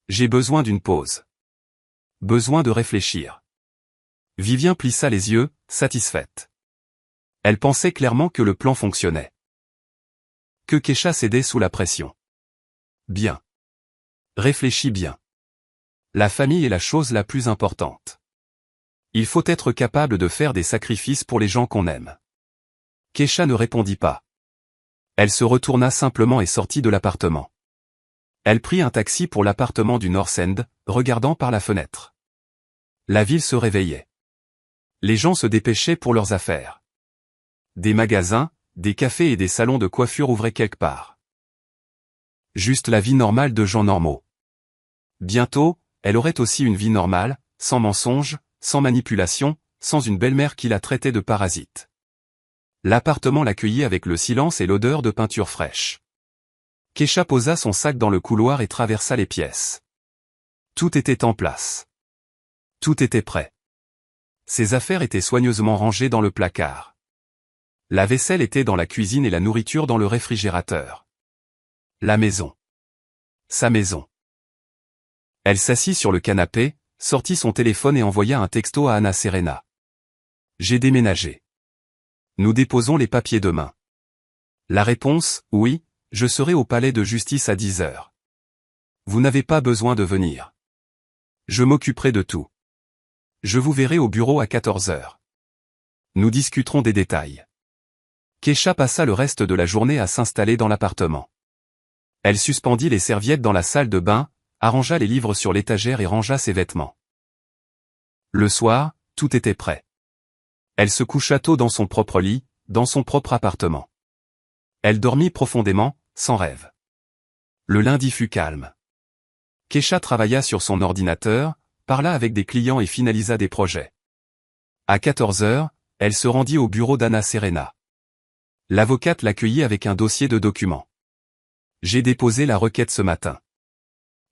J'ai besoin d'une pause. Besoin de réfléchir. » Vivien plissa les yeux, satisfaite. Elle pensait clairement que le plan fonctionnait. Que Keisha cédait sous la pression. Bien. Réfléchis bien. La famille est la chose la plus importante. Il faut être capable de faire des sacrifices pour les gens qu'on aime. Keisha ne répondit pas. Elle se retourna simplement et sortit de l'appartement. Elle prit un taxi pour l'appartement du North End, regardant par la fenêtre. La ville se réveillait. Les gens se dépêchaient pour leurs affaires. Des magasins, des cafés et des salons de coiffure ouvraient quelque part. Juste la vie normale de gens normaux. Bientôt, elle aurait aussi une vie normale, sans mensonges, sans manipulation, sans une belle-mère qui la traitait de parasite. L'appartement l'accueillit avec le silence et l'odeur de peinture fraîche. Keisha posa son sac dans le couloir et traversa les pièces. Tout était en place. Tout était prêt. Ses affaires étaient soigneusement rangées dans le placard. La vaisselle était dans la cuisine et la nourriture dans le réfrigérateur. La maison. Sa maison. Elle s'assit sur le canapé, sortit son téléphone et envoya un texto à Anna Serena. « J'ai déménagé. Nous déposons les papiers demain. » La réponse, « Oui, je serai au palais de justice à 10 h. Vous n'avez pas besoin de venir. Je m'occuperai de tout. Je vous verrai au bureau à 14 h. Nous discuterons des détails. » Keisha passa le reste de la journée à s'installer dans l'appartement. Elle suspendit les serviettes dans la salle de bain, arrangea les livres sur l'étagère et rangea ses vêtements. Le soir, tout était prêt. Elle se coucha tôt dans son propre lit, dans son propre appartement. Elle dormit profondément, sans rêve. Le lundi fut calme. Keisha travailla sur son ordinateur, parla avec des clients et finalisa des projets. À 14 h, elle se rendit au bureau d'Anna Serena. L'avocate l'accueillit avec un dossier de documents. « J'ai déposé la requête ce matin.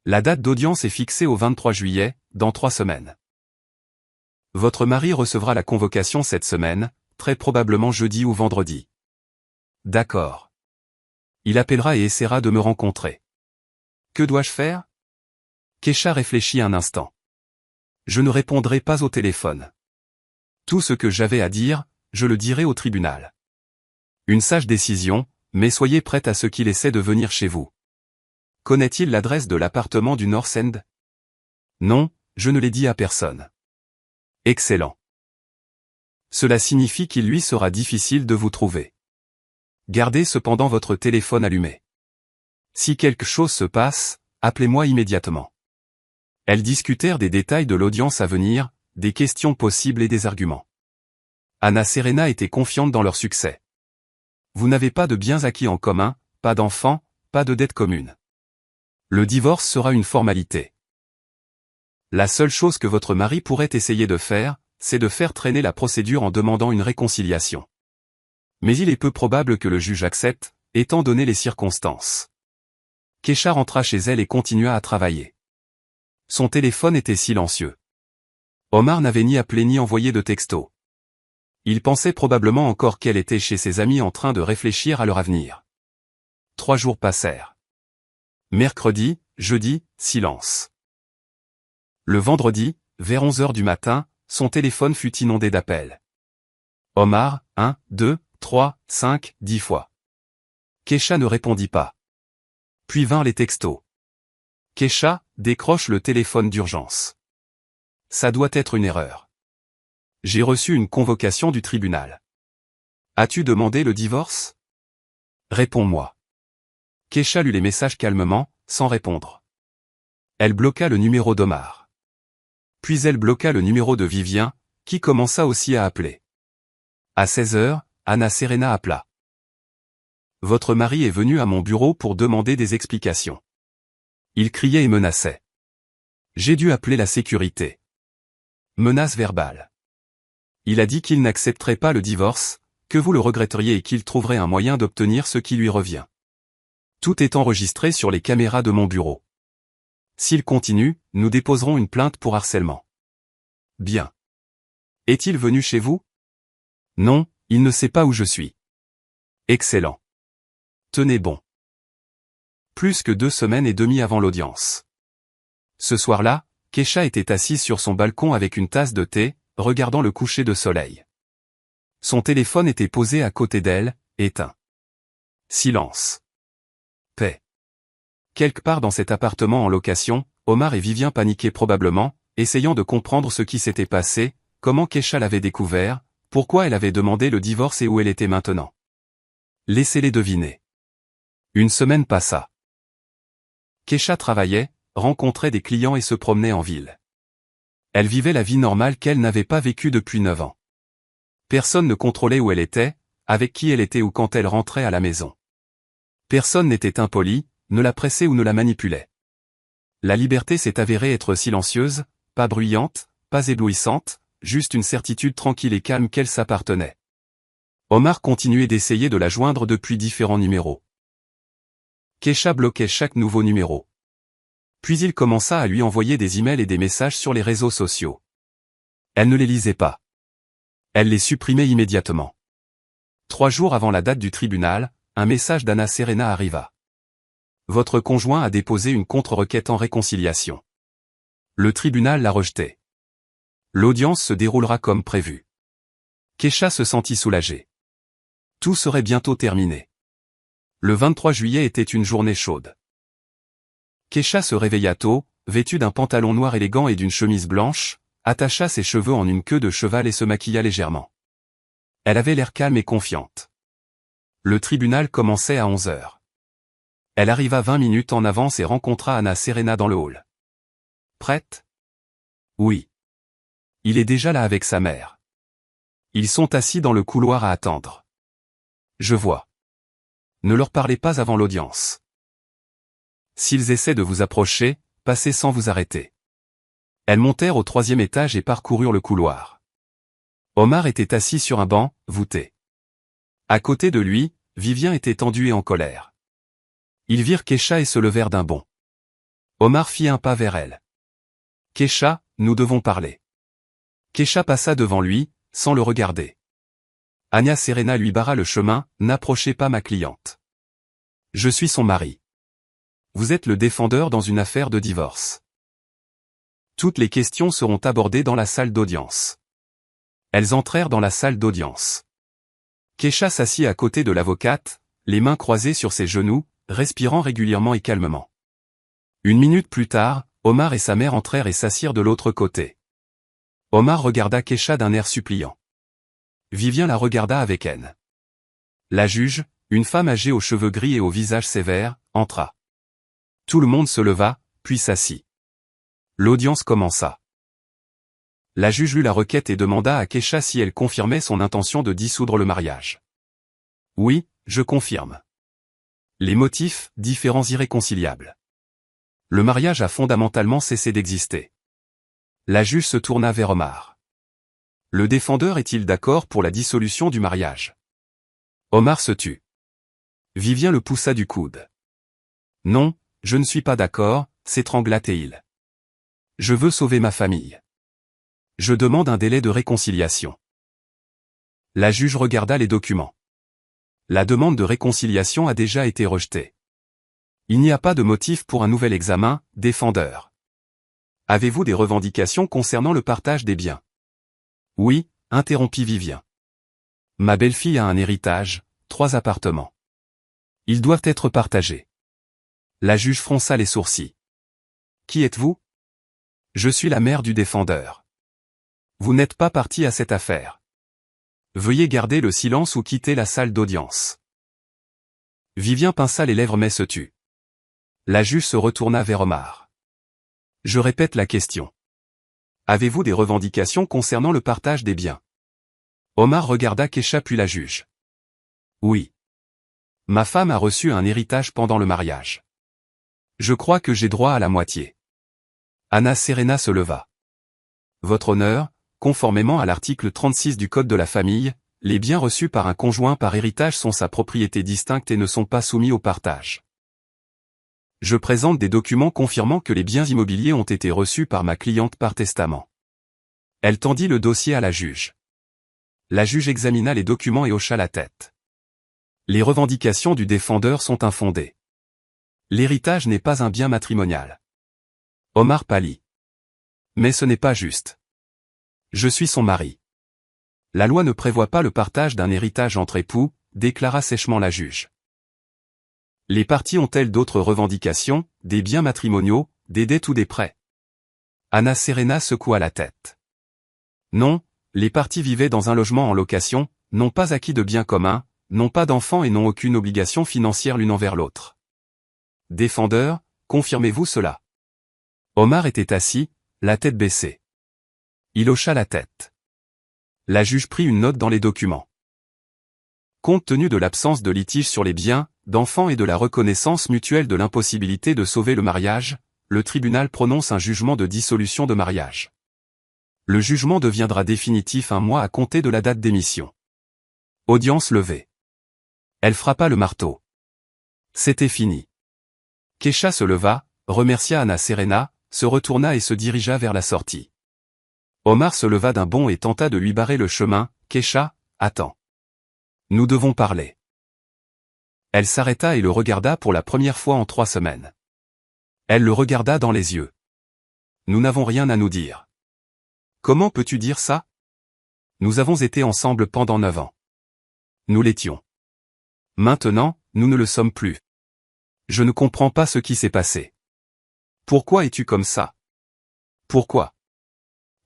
La date d'audience est fixée au 23 juillet, dans 3 semaines. Votre mari recevra la convocation cette semaine, très probablement jeudi ou vendredi. D'accord. Il appellera et essaiera de me rencontrer. Que dois-je faire ? Keisha réfléchit un instant. Je ne répondrai pas au téléphone. Tout ce que j'avais à dire, je le dirai au tribunal. Une sage décision, mais soyez prête à ce qu'il essaie de venir chez vous. Connaît-il l'adresse de l'appartement du North End ? Non, je ne l'ai dit à personne. Excellent. Cela signifie qu'il lui sera difficile de vous trouver. Gardez cependant votre téléphone allumé. Si quelque chose se passe, appelez-moi immédiatement. Elles discutèrent des détails de l'audience à venir, des questions possibles et des arguments. Anna Serena était confiante dans leur succès. Vous n'avez pas de biens acquis en commun, pas d'enfants, pas de dettes communes. Le divorce sera une formalité. La seule chose que votre mari pourrait essayer de faire, c'est de faire traîner la procédure en demandant une réconciliation. Mais il est peu probable que le juge accepte, étant donné les circonstances. Kesha rentra chez elle et continua à travailler. Son téléphone était silencieux. Omar n'avait ni appelé ni envoyé de texto. Il pensait probablement encore qu'elle était chez ses amis en train de réfléchir à leur avenir. 3 jours passèrent. Mercredi, jeudi, silence. Le vendredi, vers 11 heures du matin, son téléphone fut inondé d'appels. Omar, 1, 2, 3, 5, 10 fois. Kesha ne répondit pas. Puis vinrent les textos. Kesha, décroche le téléphone d'urgence. Ça doit être une erreur. J'ai reçu une convocation du tribunal. As-tu demandé le divorce? Réponds-moi. Kesha lut les messages calmement, sans répondre. Elle bloqua le numéro d'Omar. Puis elle bloqua le numéro de Vivien, qui commença aussi à appeler. À 16 heures, Anna Serena appela. Votre mari est venu à mon bureau pour demander des explications. Il criait et menaçait. J'ai dû appeler la sécurité. Menace verbale. Il a dit qu'il n'accepterait pas le divorce, que vous le regretteriez et qu'il trouverait un moyen d'obtenir ce qui lui revient. Tout est enregistré sur les caméras de mon bureau. S'il continue, nous déposerons une plainte pour harcèlement. Bien. Est-il venu chez vous? Non, il ne sait pas où je suis. Excellent. Tenez bon. Plus que 2 semaines et demie avant l'audience. Ce soir-là, Kesha était assise sur son balcon avec une tasse de thé, regardant le coucher de soleil. Son téléphone était posé à côté d'elle, éteint. Silence. Paix. Quelque part dans cet appartement en location, Omar et Vivien paniquaient probablement, essayant de comprendre ce qui s'était passé, comment Kesha l'avait découvert, pourquoi elle avait demandé le divorce et où elle était maintenant. Laissez-les deviner. Une semaine passa. Kesha travaillait, rencontrait des clients et se promenait en ville. Elle vivait la vie normale qu'elle n'avait pas vécue depuis 9 ans. Personne ne contrôlait où elle était, avec qui elle était ou quand elle rentrait à la maison. Personne n'était impoli, ne la pressait ou ne la manipulait. La liberté s'est avérée être silencieuse, pas bruyante, pas éblouissante, juste une certitude tranquille et calme qu'elle s'appartenait. Omar continuait d'essayer de la joindre depuis différents numéros. Kesha bloquait chaque nouveau numéro. Puis il commença à lui envoyer des emails et des messages sur les réseaux sociaux. Elle ne les lisait pas. Elle les supprimait immédiatement. 3 jours avant la date du tribunal, un message d'Anna Serena arriva. Votre conjoint a déposé une contre-requête en réconciliation. Le tribunal l'a rejetée. L'audience se déroulera comme prévu. Kesha se sentit soulagée. Tout serait bientôt terminé. Le 23 juillet était une journée chaude. Kesha se réveilla tôt, vêtue d'un pantalon noir élégant et d'une chemise blanche, attacha ses cheveux en une queue de cheval et se maquilla légèrement. Elle avait l'air calme et confiante. Le tribunal commençait à 11 heures. Elle arriva 20 minutes en avance et rencontra Anna Serena dans le hall. Prête? Oui. Il est déjà là avec sa mère. Ils sont assis dans le couloir à attendre. Je vois. Ne leur parlez pas avant l'audience. S'ils essaient de vous approcher, passez sans vous arrêter. Elles montèrent au 3e étage et parcoururent le couloir. Omar était assis sur un banc, voûté. À côté de lui, Vivien était tendu et en colère. Ils virent Kesha et se levèrent d'un bond. Omar fit un pas vers elle. Kesha, nous devons parler. Kesha passa devant lui, sans le regarder. Anna Serena lui barra le chemin, n'approchez pas ma cliente. Je suis son mari. Vous êtes le défendeur dans une affaire de divorce. Toutes les questions seront abordées dans la salle d'audience. Elles entrèrent dans la salle d'audience. Kesha s'assit à côté de l'avocate, les mains croisées sur ses genoux, respirant régulièrement et calmement. 1 minute plus tard, Omar et sa mère entrèrent et s'assirent de l'autre côté. Omar regarda Kesha d'un air suppliant. Vivien la regarda avec haine. La juge, une femme âgée aux cheveux gris et au visage sévère, entra. Tout le monde se leva, puis s'assit. L'audience commença. La juge lut la requête et demanda à Kesha si elle confirmait son intention de dissoudre le mariage. Oui, je confirme. Les motifs, différents irréconciliables. Le mariage a fondamentalement cessé d'exister. La juge se tourna vers Omar. Le défendeur est-il d'accord pour la dissolution du mariage? Omar se tut. Vivien le poussa du coude. Non, je ne suis pas d'accord, s'étrangla-t-il. Je veux sauver ma famille. Je demande un délai de réconciliation. La juge regarda les documents. La demande de réconciliation a déjà été rejetée. Il n'y a pas de motif pour un nouvel examen, défendeur. Avez-vous des revendications concernant le partage des biens? Oui, interrompit Vivien. Ma belle-fille a un héritage, 3 appartements. Ils doivent être partagés. La juge fronça les sourcils. Qui êtes-vous? Je suis la mère du défendeur. Vous n'êtes pas partie à cette affaire. Veuillez garder le silence ou quitter la salle d'audience. Vivien pinça les lèvres mais se tut. La juge se retourna vers Omar. Je répète la question. Avez-vous des revendications concernant le partage des biens? Omar regarda Kesha puis la juge. Oui. Ma femme a reçu un héritage pendant le mariage. Je crois que j'ai droit à la moitié. Anna Serena se leva. Votre honneur, conformément à l'article 36 du Code de la famille, les biens reçus par un conjoint par héritage sont sa propriété distincte et ne sont pas soumis au partage. Je présente des documents confirmant que les biens immobiliers ont été reçus par ma cliente par testament. Elle tendit le dossier à la juge. La juge examina les documents et hocha la tête. Les revendications du défendeur sont infondées. L'héritage n'est pas un bien matrimonial. Omar pâlit. Mais ce n'est pas juste. Je suis son mari. La loi ne prévoit pas le partage d'un héritage entre époux, déclara sèchement la juge. Les parties ont-elles d'autres revendications, des biens matrimoniaux, des dettes ou des prêts? Anna Serena secoua la tête. Non, les parties vivaient dans un logement en location, n'ont pas acquis de biens communs, n'ont pas d'enfants et n'ont aucune obligation financière l'une envers l'autre. Défendeur, confirmez-vous cela? Omar était assis, la tête baissée. Il hocha la tête. La juge prit une note dans les documents. Compte tenu de l'absence de litige sur les biens, d'enfants et de la reconnaissance mutuelle de l'impossibilité de sauver le mariage, le tribunal prononce un jugement de dissolution de mariage. Le jugement deviendra définitif un mois à compter de la date d'émission. Audience levée. Elle frappa le marteau. C'était fini. Kesha se leva, remercia Anna Serena, se retourna et se dirigea vers la sortie. Omar se leva d'un bond et tenta de lui barrer le chemin. Kesha, attends. Nous devons parler. Elle s'arrêta et le regarda pour la première fois en 3 semaines. Elle le regarda dans les yeux. Nous n'avons rien à nous dire. Comment peux-tu dire ça? Nous avons été ensemble pendant 9 ans. Nous l'étions. Maintenant, nous ne le sommes plus. Je ne comprends pas ce qui s'est passé. Pourquoi es-tu comme ça? Pourquoi?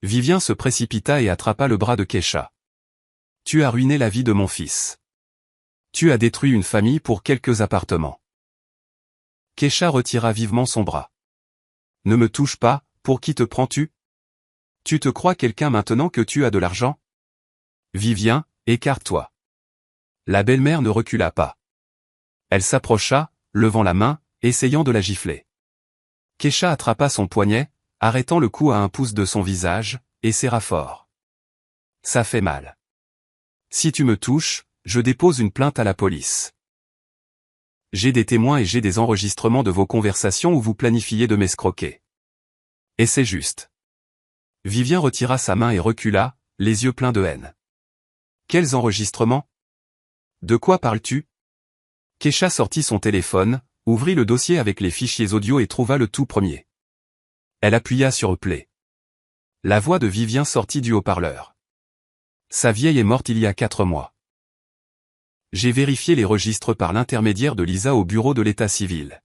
Vivien se précipita et attrapa le bras de Kesha. Tu as ruiné la vie de mon fils. Tu as détruit une famille pour quelques appartements. Kesha retira vivement son bras. Ne me touche pas, pour qui te prends-tu? Tu te crois quelqu'un maintenant que tu as de l'argent? Vivien, écarte-toi. La belle-mère ne recula pas. Elle s'approcha, levant la main, essayant de la gifler. Kesha attrapa son poignet, arrêtant le coup à 1 pouce de son visage, et serra fort. Ça fait mal. Si tu me touches, je dépose une plainte à la police. J'ai des témoins et j'ai des enregistrements de vos conversations où vous planifiez de m'escroquer. Et c'est juste. Vivien retira sa main et recula, les yeux pleins de haine. Quels enregistrements? De quoi parles-tu? Kesha sortit son téléphone, ouvrit le dossier avec les fichiers audio et trouva le tout premier. Elle appuya sur Play. La voix de Vivien sortit du haut-parleur. Sa vieille est morte il y a 4 mois. J'ai vérifié les registres par l'intermédiaire de Lisa au bureau de l'état civil.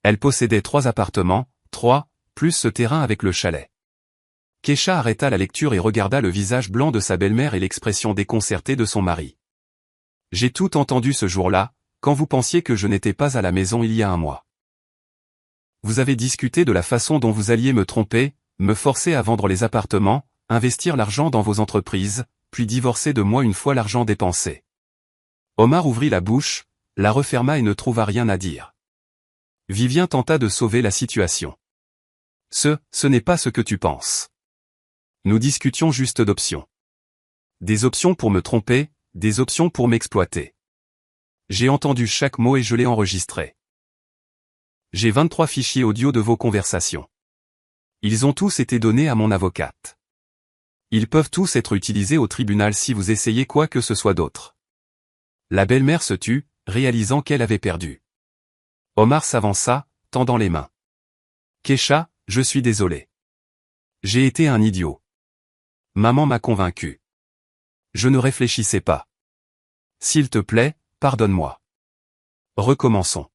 Elle possédait 3 appartements, 3, plus ce terrain avec le chalet. Keisha arrêta la lecture et regarda le visage blanc de sa belle-mère et l'expression déconcertée de son mari. J'ai tout entendu ce jour-là, quand vous pensiez que je n'étais pas à la maison il y a un mois. Vous avez discuté de la façon dont vous alliez me tromper, me forcer à vendre les appartements, investir l'argent dans vos entreprises, puis divorcer de moi une fois l'argent dépensé. Omar ouvrit la bouche, la referma et ne trouva rien à dire. Vivien tenta de sauver la situation. Ce n'est pas ce que tu penses. Nous discutions juste d'options. Des options pour me tromper, des options pour m'exploiter. J'ai entendu chaque mot et je l'ai enregistré. J'ai 23 fichiers audio de vos conversations. Ils ont tous été donnés à mon avocate. Ils peuvent tous être utilisés au tribunal si vous essayez quoi que ce soit d'autre. La belle-mère se tut, réalisant qu'elle avait perdu. Omar s'avança, tendant les mains. Keisha, je suis désolé. J'ai été un idiot. Maman m'a convaincu. Je ne réfléchissais pas. S'il te plaît, pardonne-moi. Recommençons.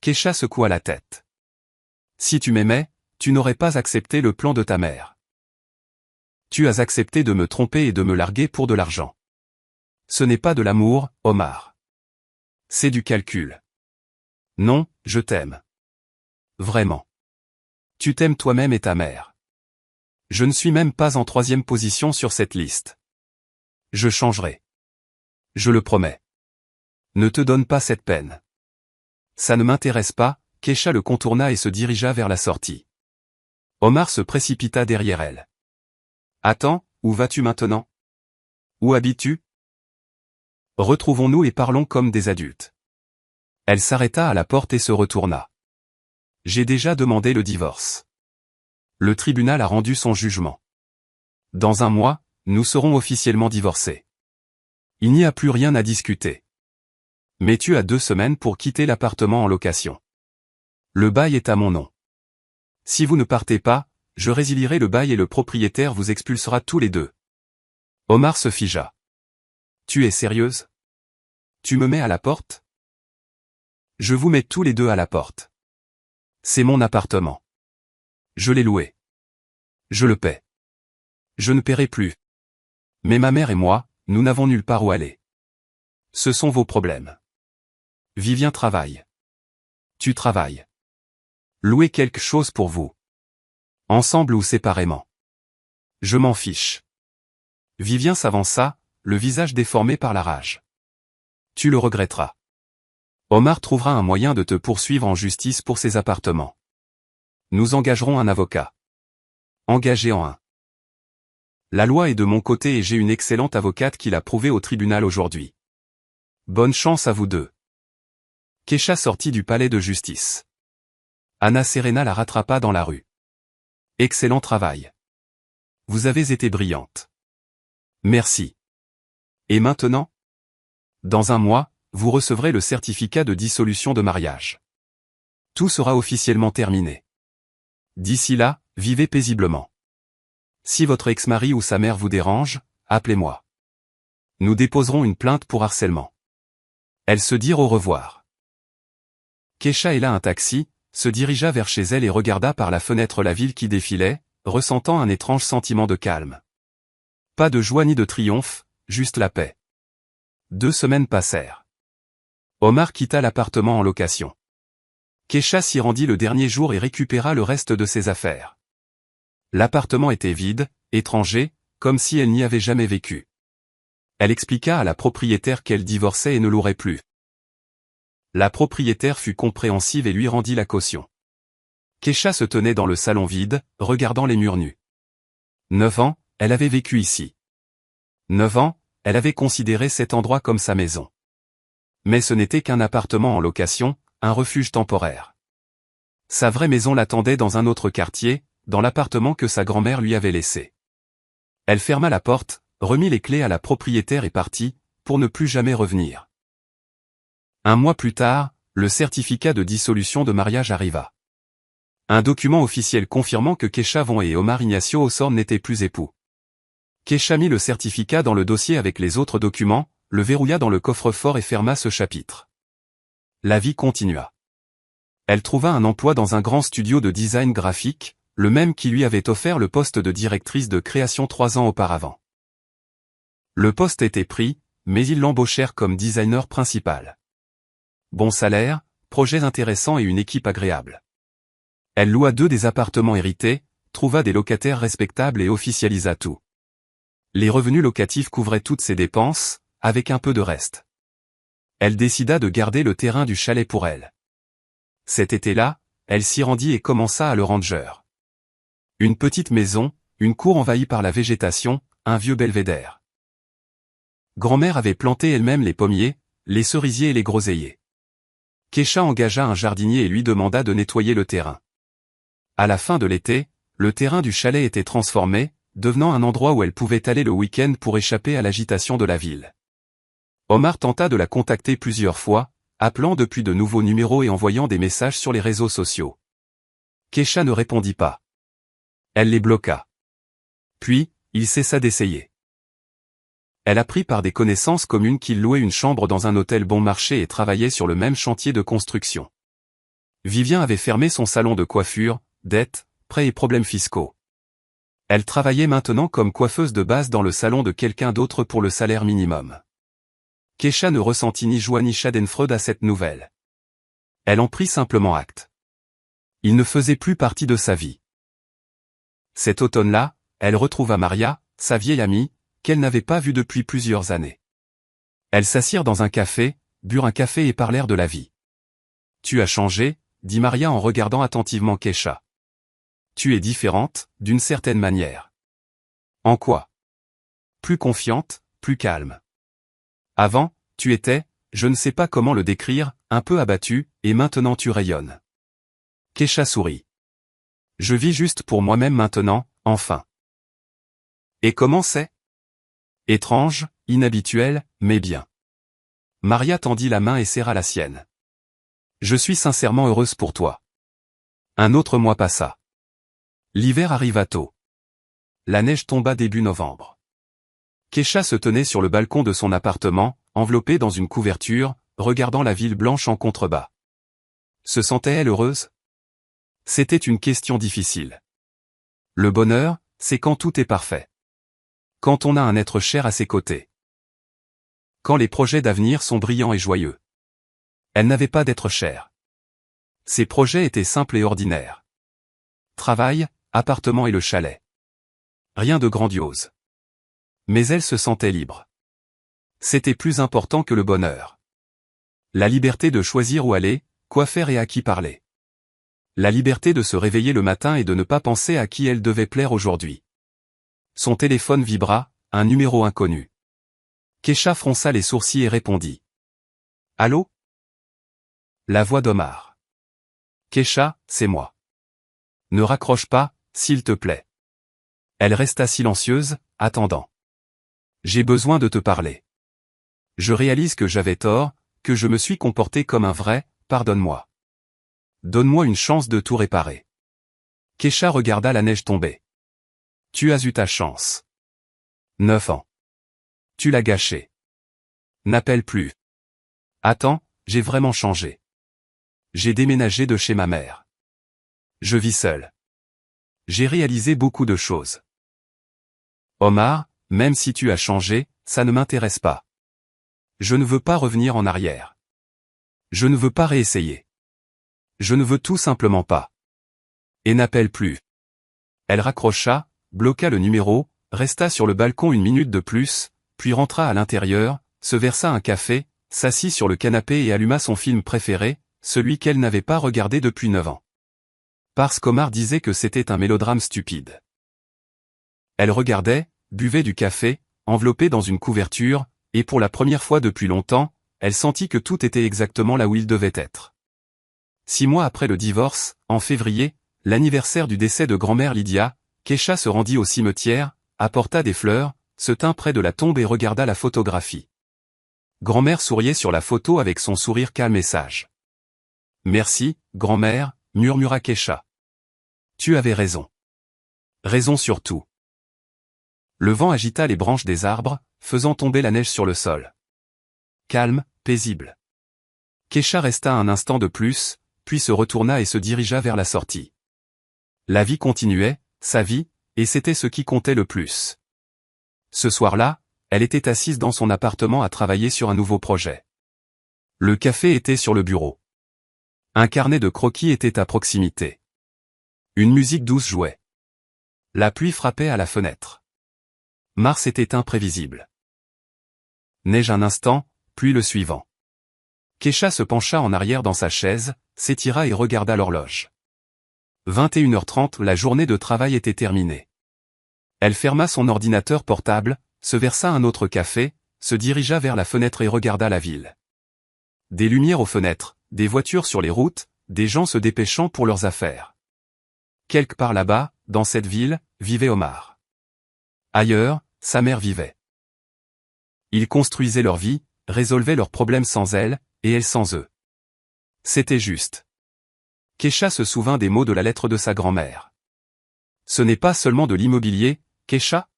Keisha secoua la tête. Si tu m'aimais, tu n'aurais pas accepté le plan de ta mère. Tu as accepté de me tromper et de me larguer pour de l'argent. Ce n'est pas de l'amour, Omar. C'est du calcul. Non, je t'aime. Vraiment. Tu t'aimes toi-même et ta mère. Je ne suis même pas en 3e position sur cette liste. Je changerai. Je le promets. Ne te donne pas cette peine. Ça ne m'intéresse pas, Keisha le contourna et se dirigea vers la sortie. Omar se précipita derrière elle. Attends, où vas-tu maintenant? Où habites-tu? Retrouvons-nous et parlons comme des adultes. Elle s'arrêta à la porte et se retourna. J'ai déjà demandé le divorce. Le tribunal a rendu son jugement. Dans un mois, nous serons officiellement divorcés. Il n'y a plus rien à discuter. Mais tu as 2 semaines pour quitter l'appartement en location. Le bail est à mon nom. Si vous ne partez pas, je résilierai le bail et le propriétaire vous expulsera tous les deux. Omar se figea. Tu es sérieuse? Tu me mets à la porte? Je vous mets tous les deux à la porte. C'est mon appartement. Je l'ai loué. Je le paie. Je ne paierai plus. Mais ma mère et moi, nous n'avons nulle part où aller. Ce sont vos problèmes. Vivien travaille. Tu travailles. Louez quelque chose pour vous. Ensemble ou séparément. Je m'en fiche. Vivien s'avança, le visage déformé par la rage. Tu le regretteras. Omar trouvera un moyen de te poursuivre en justice pour ces appartements. Nous engagerons un avocat. Engagez-en un. La loi est de mon côté et j'ai une excellente avocate qui l'a prouvé au tribunal aujourd'hui. Bonne chance à vous deux. Keisha sortit du palais de justice. Anna Serena la rattrapa dans la rue. Excellent travail. Vous avez été brillante. Merci. Et maintenant? Dans un mois, vous recevrez le certificat de dissolution de mariage. Tout sera officiellement terminé. D'ici là, vivez paisiblement. Si votre ex-mari ou sa mère vous dérange, appelez-moi. Nous déposerons une plainte pour harcèlement. Elles se dirent au revoir. Keisha héla un taxi, se dirigea vers chez elle et regarda par la fenêtre la ville qui défilait, ressentant un étrange sentiment de calme. Pas de joie ni de triomphe, juste la paix. 2 semaines passèrent. Omar quitta l'appartement en location. Keisha s'y rendit le dernier jour et récupéra le reste de ses affaires. L'appartement était vide, étranger, comme si elle n'y avait jamais vécu. Elle expliqua à la propriétaire qu'elle divorçait et ne louerait plus. La propriétaire fut compréhensive et lui rendit la caution. Keisha se tenait dans le salon vide, regardant les murs nus. 9 ans, elle avait vécu ici. 9 ans, elle avait considéré cet endroit comme sa maison. Mais ce n'était qu'un appartement en location, un refuge temporaire. Sa vraie maison l'attendait dans un autre quartier, dans l'appartement que sa grand-mère lui avait laissé. Elle ferma la porte, remit les clés à la propriétaire et partit, pour ne plus jamais revenir. 1 mois plus tard, le certificat de dissolution de mariage arriva. Un document officiel confirmant que Keisha Von et Omar Ignacio Osorn n'étaient plus époux. Keisha mit le certificat dans le dossier avec les autres documents, le verrouilla dans le coffre-fort et ferma ce chapitre. La vie continua. Elle trouva un emploi dans un grand studio de design graphique, le même qui lui avait offert le poste de directrice de création 3 ans auparavant. Le poste était pris, mais ils l'embauchèrent comme designer principal. Bon salaire, projets intéressants et une équipe agréable. Elle loua 2 des appartements hérités, trouva des locataires respectables et officialisa tout. Les revenus locatifs couvraient toutes ses dépenses, avec un peu de reste. Elle décida de garder le terrain du chalet pour elle. Cet été-là, elle s'y rendit et commença à le ranger. Une petite maison, une cour envahie par la végétation, un vieux belvédère. Grand-mère avait planté elle-même les pommiers, les cerisiers et les groseilliers. Keisha engagea un jardinier et lui demanda de nettoyer le terrain. À la fin de l'été, le terrain du chalet était transformé, devenant un endroit où elle pouvait aller le week-end pour échapper à l'agitation de la ville. Omar tenta de la contacter plusieurs fois, appelant depuis de nouveaux numéros et envoyant des messages sur les réseaux sociaux. Keisha ne répondit pas. Elle les bloqua. Puis, il cessa d'essayer. Elle apprit par des connaissances communes qu'il louait une chambre dans un hôtel bon marché et travaillait sur le même chantier de construction. Vivien avait fermé son salon de coiffure, dettes, prêts et problèmes fiscaux. Elle travaillait maintenant comme coiffeuse de base dans le salon de quelqu'un d'autre pour le salaire minimum. Keisha ne ressentit ni joie ni schadenfreude à cette nouvelle. Elle en prit simplement acte. Il ne faisait plus partie de sa vie. Cet automne-là, elle retrouva Maria, sa vieille amie, qu'elle n'avait pas vue depuis plusieurs années. Elles s'assirent dans un café, burent un café et parlèrent de la vie. « Tu as changé » dit Maria en regardant attentivement Keisha. « Tu es différente, d'une certaine manière. »« En quoi ?»« Plus confiante, plus calme. Avant, tu étais, je ne sais pas comment le décrire, un peu abattue, et maintenant tu rayonnes. » Keisha sourit. « Je vis juste pour moi-même maintenant, enfin. » « Et comment c'est ? » « Étrange, inhabituel, mais bien. » Maria tendit la main et serra la sienne. « Je suis sincèrement heureuse pour toi. » Un autre mois passa. L'hiver arriva tôt. La neige tomba début novembre. Keisha se tenait sur le balcon de son appartement, enveloppée dans une couverture, regardant la ville blanche en contrebas. Se sentait-elle heureuse ? C'était une question difficile. Le bonheur, c'est quand tout est parfait. Quand on a un être cher à ses côtés. Quand les projets d'avenir sont brillants et joyeux. Elle n'avait pas d'être cher. Ses projets étaient simples et ordinaires. Travail, appartement et le chalet. Rien de grandiose. Mais elle se sentait libre. C'était plus important que le bonheur. La liberté de choisir où aller, quoi faire et à qui parler. La liberté de se réveiller le matin et de ne pas penser à qui elle devait plaire aujourd'hui. Son téléphone vibra, un numéro inconnu. Keisha fronça les sourcils et répondit. « Allô ?» La voix d'Omar. « Keisha, c'est moi. Ne raccroche pas, s'il te plaît. » Elle resta silencieuse, attendant. « J'ai besoin de te parler. Je réalise que j'avais tort, que je me suis comporté comme un vrai, pardonne-moi. Donne-moi une chance de tout réparer. » Keisha regarda la neige tomber. « Tu as eu ta chance. 9 ans. Tu l'as gâché. N'appelle plus. Attends, j'ai vraiment changé. J'ai déménagé de chez ma mère. Je vis seul. J'ai réalisé beaucoup de choses. Omar, même si tu as changé, ça ne m'intéresse pas. Je ne veux pas revenir en arrière. Je ne veux pas réessayer. Je ne veux tout simplement pas. Et n'appelle plus. » Elle raccrocha, bloqua le numéro, resta sur le balcon une minute de plus, puis rentra à l'intérieur, se versa un café, s'assit sur le canapé et alluma son film préféré, celui qu'elle n'avait pas regardé depuis 9 ans. Parce qu'Omar disait que c'était un mélodrame stupide. Elle regardait, buvait du café, enveloppée dans une couverture, et pour la première fois depuis longtemps, elle sentit que tout était exactement là où il devait être. 6 mois après le divorce, en février, l'anniversaire du décès de grand-mère Lydia, Keisha se rendit au cimetière, apporta des fleurs, se tint près de la tombe et regarda la photographie. Grand-mère souriait sur la photo avec son sourire calme et sage. « Merci, grand-mère » murmura Keisha. « Tu avais raison. Raison sur tout. » Le vent agita les branches des arbres, faisant tomber la neige sur le sol. Calme, paisible. Keisha resta un instant de plus, puis se retourna et se dirigea vers la sortie. La vie continuait, sa vie, et c'était ce qui comptait le plus. Ce soir-là, elle était assise dans son appartement à travailler sur un nouveau projet. Le café était sur le bureau. Un carnet de croquis était à proximité. Une musique douce jouait. La pluie frappait à la fenêtre. Mars était imprévisible. Neige un instant, puis le suivant. Keisha se pencha en arrière dans sa chaise, s'étira et regarda l'horloge. 21h30, la journée de travail était terminée. Elle ferma son ordinateur portable, se versa un autre café, se dirigea vers la fenêtre et regarda la ville. Des lumières aux fenêtres, des voitures sur les routes, des gens se dépêchant pour leurs affaires. Quelque part là-bas, dans cette ville, vivait Omar. Ailleurs, sa mère vivait. Ils construisaient leur vie, résolvaient leurs problèmes sans elle, et elle sans eux. C'était juste. Keisha se souvint des mots de la lettre de sa grand-mère. Ce n'est pas seulement de l'immobilier, Keisha?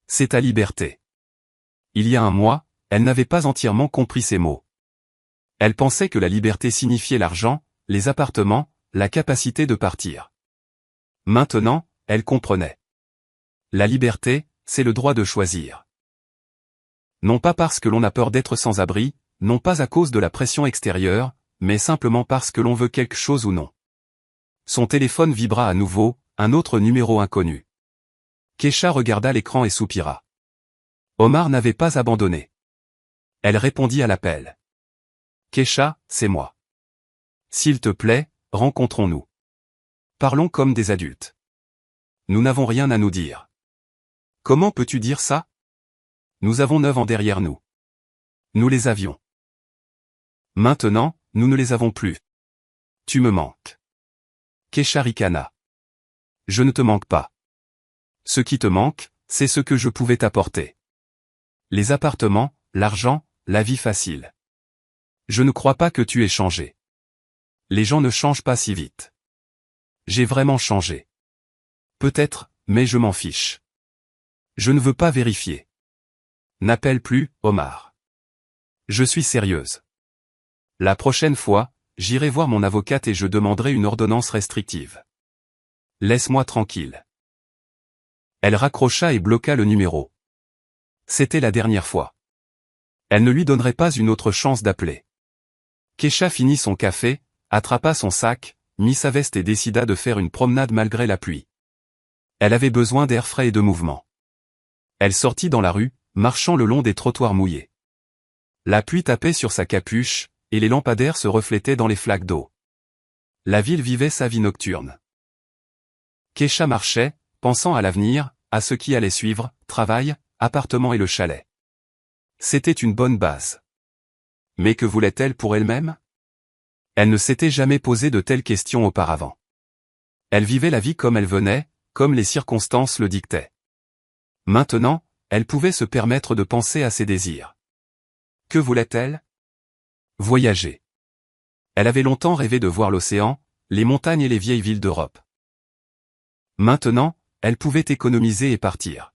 C'est ta liberté. Il y a un mois, elle n'avait pas entièrement compris ces mots. Elle pensait que la liberté signifiait l'argent, les appartements, la capacité de partir. Maintenant, elle comprenait. La liberté, c'est le droit de choisir. Non pas parce que l'on a peur d'être sans abri, non pas à cause de la pression extérieure, mais simplement parce que l'on veut quelque chose ou non. Son téléphone vibra à nouveau, un autre numéro inconnu. Keisha regarda l'écran et soupira. Omar n'avait pas abandonné. Elle répondit à l'appel. Keisha, c'est moi. S'il te plaît, rencontrons-nous. Parlons comme des adultes. Nous n'avons rien à nous dire. Comment peux-tu dire ça? Nous avons 9 ans derrière nous. Nous les avions. Maintenant, nous ne les avons plus. Tu me manques. Keisha ricana. Je ne te manque pas. Ce qui te manque, c'est ce que je pouvais t'apporter. Les appartements, l'argent, la vie facile. Je ne crois pas que tu aies changé. Les gens ne changent pas si vite. J'ai vraiment changé. Peut-être, mais je m'en fiche. Je ne veux pas vérifier. N'appelle plus, Omar. Je suis sérieuse. La prochaine fois, j'irai voir mon avocate et je demanderai une ordonnance restrictive. Laisse-moi tranquille. Elle raccrocha et bloqua le numéro. C'était la dernière fois. Elle ne lui donnerait pas une autre chance d'appeler. Keisha finit son café, attrapa son sac, mit sa veste et décida de faire une promenade malgré la pluie. Elle avait besoin d'air frais et de mouvement. Elle sortit dans la rue, marchant le long des trottoirs mouillés. La pluie tapait sur sa capuche, et les lampadaires se reflétaient dans les flaques d'eau. La ville vivait sa vie nocturne. Keisha marchait, pensant à l'avenir, à ce qui allait suivre, travail, appartement et le chalet. C'était une bonne base. Mais que voulait-elle pour elle-même? Elle ne s'était jamais posé de telles questions auparavant. Elle vivait la vie comme elle venait, comme les circonstances le dictaient. Maintenant, elle pouvait se permettre de penser à ses désirs. Que voulait-elle? Voyager. Elle avait longtemps rêvé de voir l'océan, les montagnes et les vieilles villes d'Europe. Maintenant, elle pouvait économiser et partir.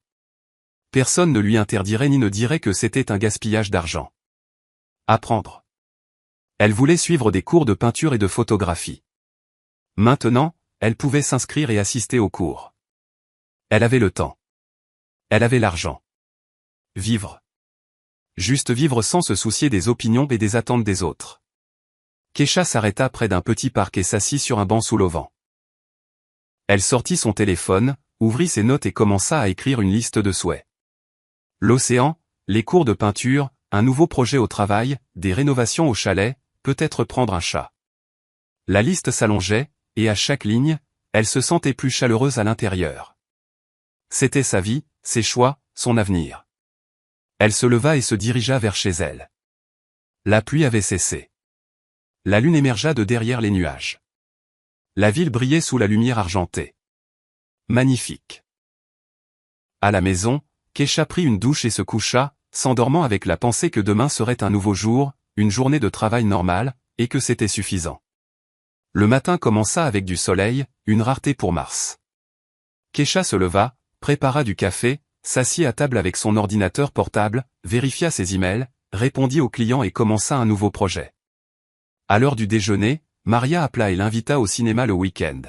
Personne ne lui interdirait ni ne dirait que c'était un gaspillage d'argent. Apprendre. Elle voulait suivre des cours de peinture et de photographie. Maintenant, elle pouvait s'inscrire et assister aux cours. Elle avait le temps. Elle avait l'argent. Vivre. Juste vivre sans se soucier des opinions et des attentes des autres. Keisha s'arrêta près d'un petit parc et s'assit sur un banc sous l'auvent. Elle sortit son téléphone, ouvrit ses notes et commença à écrire une liste de souhaits. L'océan, les cours de peinture, un nouveau projet au travail, des rénovations au chalet, peut-être prendre un chat. La liste s'allongeait, et à chaque ligne, elle se sentait plus chaleureuse à l'intérieur. C'était sa vie, ses choix, son avenir. Elle se leva et se dirigea vers chez elle. La pluie avait cessé. La lune émergea de derrière les nuages. La ville brillait sous la lumière argentée. Magnifique. À la maison, Keisha prit une douche et se coucha, s'endormant avec la pensée que demain serait un nouveau jour, une journée de travail normale, et que c'était suffisant. Le matin commença avec du soleil, une rareté pour Mars. Keisha se leva, prépara du café, s'assit à table avec son ordinateur portable, vérifia ses emails, répondit aux clients et commença un nouveau projet. À l'heure du déjeuner, Maria appela et l'invita au cinéma le week-end.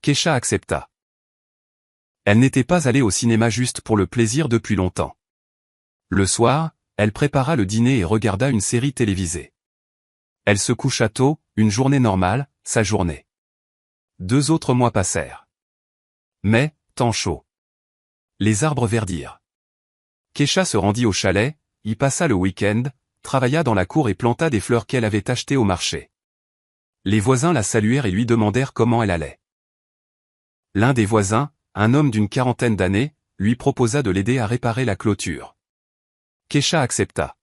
Kesha accepta. Elle n'était pas allée au cinéma juste pour le plaisir depuis longtemps. Le soir, elle prépara le dîner et regarda une série télévisée. Elle se coucha tôt, une journée normale, sa journée. 2 autres mois passèrent. Mais, temps chaud. Les arbres verdirent. Kesha se rendit au chalet, y passa le week-end, travailla dans la cour et planta des fleurs qu'elle avait achetées au marché. Les voisins la saluèrent et lui demandèrent comment elle allait. L'un des voisins, un homme d'une 40aine d'années, lui proposa de l'aider à réparer la clôture. Kesha accepta.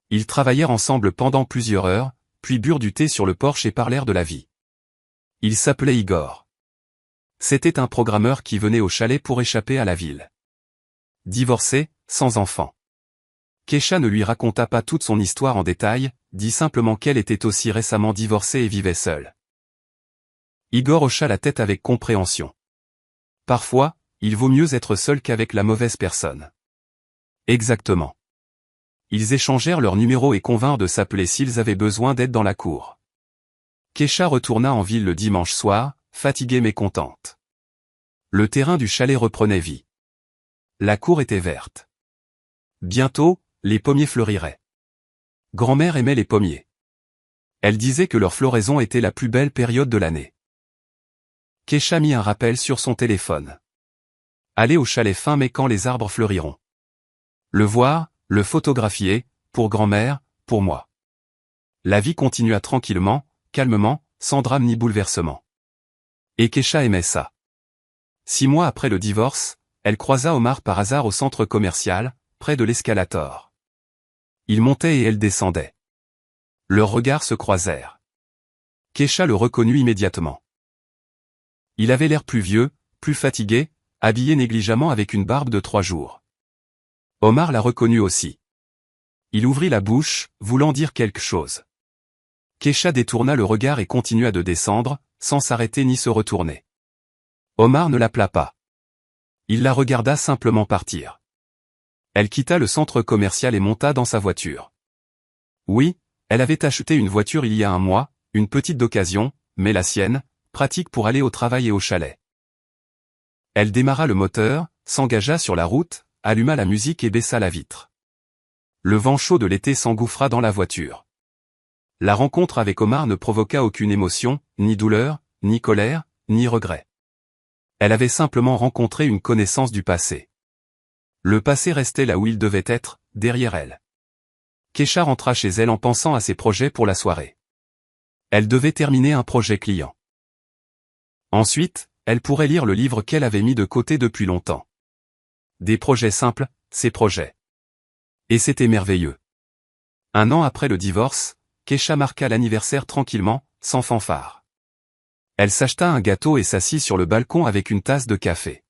Ils travaillèrent ensemble pendant plusieurs heures, puis burent du thé sur le porche et parlèrent de la vie. Il s'appelait Igor. C'était un programmeur qui venait au chalet pour échapper à la ville. Divorcé, sans enfant. Kesha ne lui raconta pas toute son histoire en détail, dit simplement qu'elle était aussi récemment divorcée et vivait seule. Igor hocha la tête avec compréhension. Parfois, il vaut mieux être seul qu'avec la mauvaise personne. Exactement. Ils échangèrent leurs numéros et convinrent de s'appeler s'ils avaient besoin d'aide dans la cour. Kesha retourna en ville le dimanche soir, fatiguée mais contente. Le terrain du chalet reprenait vie. La cour était verte. Bientôt, les pommiers fleuriraient. Grand-mère aimait les pommiers. Elle disait que leur floraison était la plus belle période de l'année. Kesha mit un rappel sur son téléphone. Aller au chalet fin mai quand les arbres fleuriront. Le voir, le photographier, pour grand-mère, pour moi. La vie continua tranquillement, calmement, sans drame ni bouleversement. Et Kesha aimait ça. 6 mois après le divorce, elle croisa Omar par hasard au centre commercial, près de l'escalator. Il montait et elle descendait. Leurs regards se croisèrent. Kesha le reconnut immédiatement. Il avait l'air plus vieux, plus fatigué, habillé négligemment avec une barbe de 3 jours. Omar la reconnut aussi. Il ouvrit la bouche, voulant dire quelque chose. Kesha détourna le regard et continua de descendre, sans s'arrêter ni se retourner. Omar ne l'appela pas. Il la regarda simplement partir. Elle quitta le centre commercial et monta dans sa voiture. Oui, elle avait acheté une voiture il y a 1 mois, une petite d'occasion, mais la sienne, pratique pour aller au travail et au chalet. Elle démarra le moteur, s'engagea sur la route, alluma la musique et baissa la vitre. Le vent chaud de l'été s'engouffra dans la voiture. La rencontre avec Omar ne provoqua aucune émotion, ni douleur, ni colère, ni regret. Elle avait simplement rencontré une connaissance du passé. Le passé restait là où il devait être, derrière elle. Kesha rentra chez elle en pensant à ses projets pour la soirée. Elle devait terminer un projet client. Ensuite, elle pourrait lire le livre qu'elle avait mis de côté depuis longtemps. Des projets simples, ses projets. Et c'était merveilleux. 1 an après le divorce, Kesha marqua l'anniversaire tranquillement, sans fanfare. Elle s'acheta un gâteau et s'assit sur le balcon avec une tasse de café.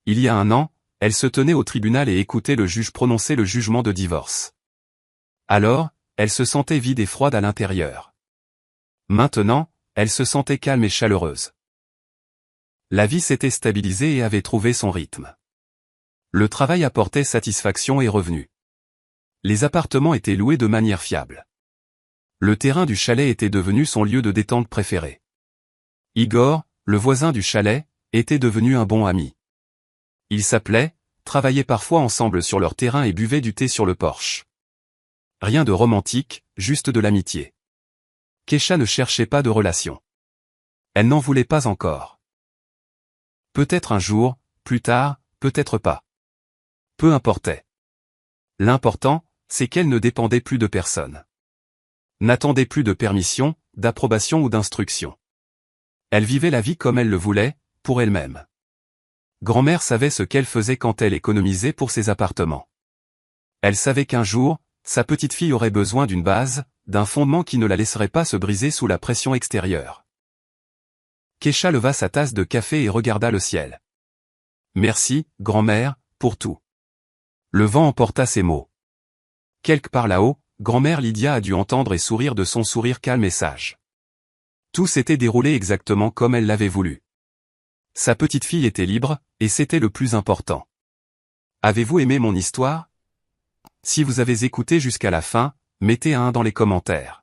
Il y a 1 an, elle se tenait au tribunal et écoutait le juge prononcer le jugement de divorce. Alors, elle se sentait vide et froide à l'intérieur. Maintenant, elle se sentait calme et chaleureuse. La vie s'était stabilisée et avait trouvé son rythme. Le travail apportait satisfaction et revenus. Les appartements étaient loués de manière fiable. Le terrain du chalet était devenu son lieu de détente préféré. Igor, le voisin du chalet, était devenu un bon ami. Ils s'appelaient, travaillaient parfois ensemble sur leur terrain et buvaient du thé sur le porche. Rien de romantique, juste de l'amitié. Kesha ne cherchait pas de relation. Elle n'en voulait pas encore. Peut-être un jour, plus tard, peut-être pas. Peu importait. L'important, c'est qu'elle ne dépendait plus de personne. N'attendait plus de permission, d'approbation ou d'instruction. Elle vivait la vie comme elle le voulait, pour elle-même. Grand-mère savait ce qu'elle faisait quand elle économisait pour ses appartements. Elle savait qu'un jour, sa petite fille aurait besoin d'une base, d'un fondement qui ne la laisserait pas se briser sous la pression extérieure. Kesha leva sa tasse de café et regarda le ciel. Merci, grand-mère, pour tout. Le vent emporta ces mots. Quelque part là-haut, grand-mère Lydia a dû entendre et sourire de son sourire calme et sage. Tout s'était déroulé exactement comme elle l'avait voulu. Sa petite fille était libre, et c'était le plus important. Avez-vous aimé mon histoire? Si vous avez écouté jusqu'à la fin, mettez un 1 dans les commentaires.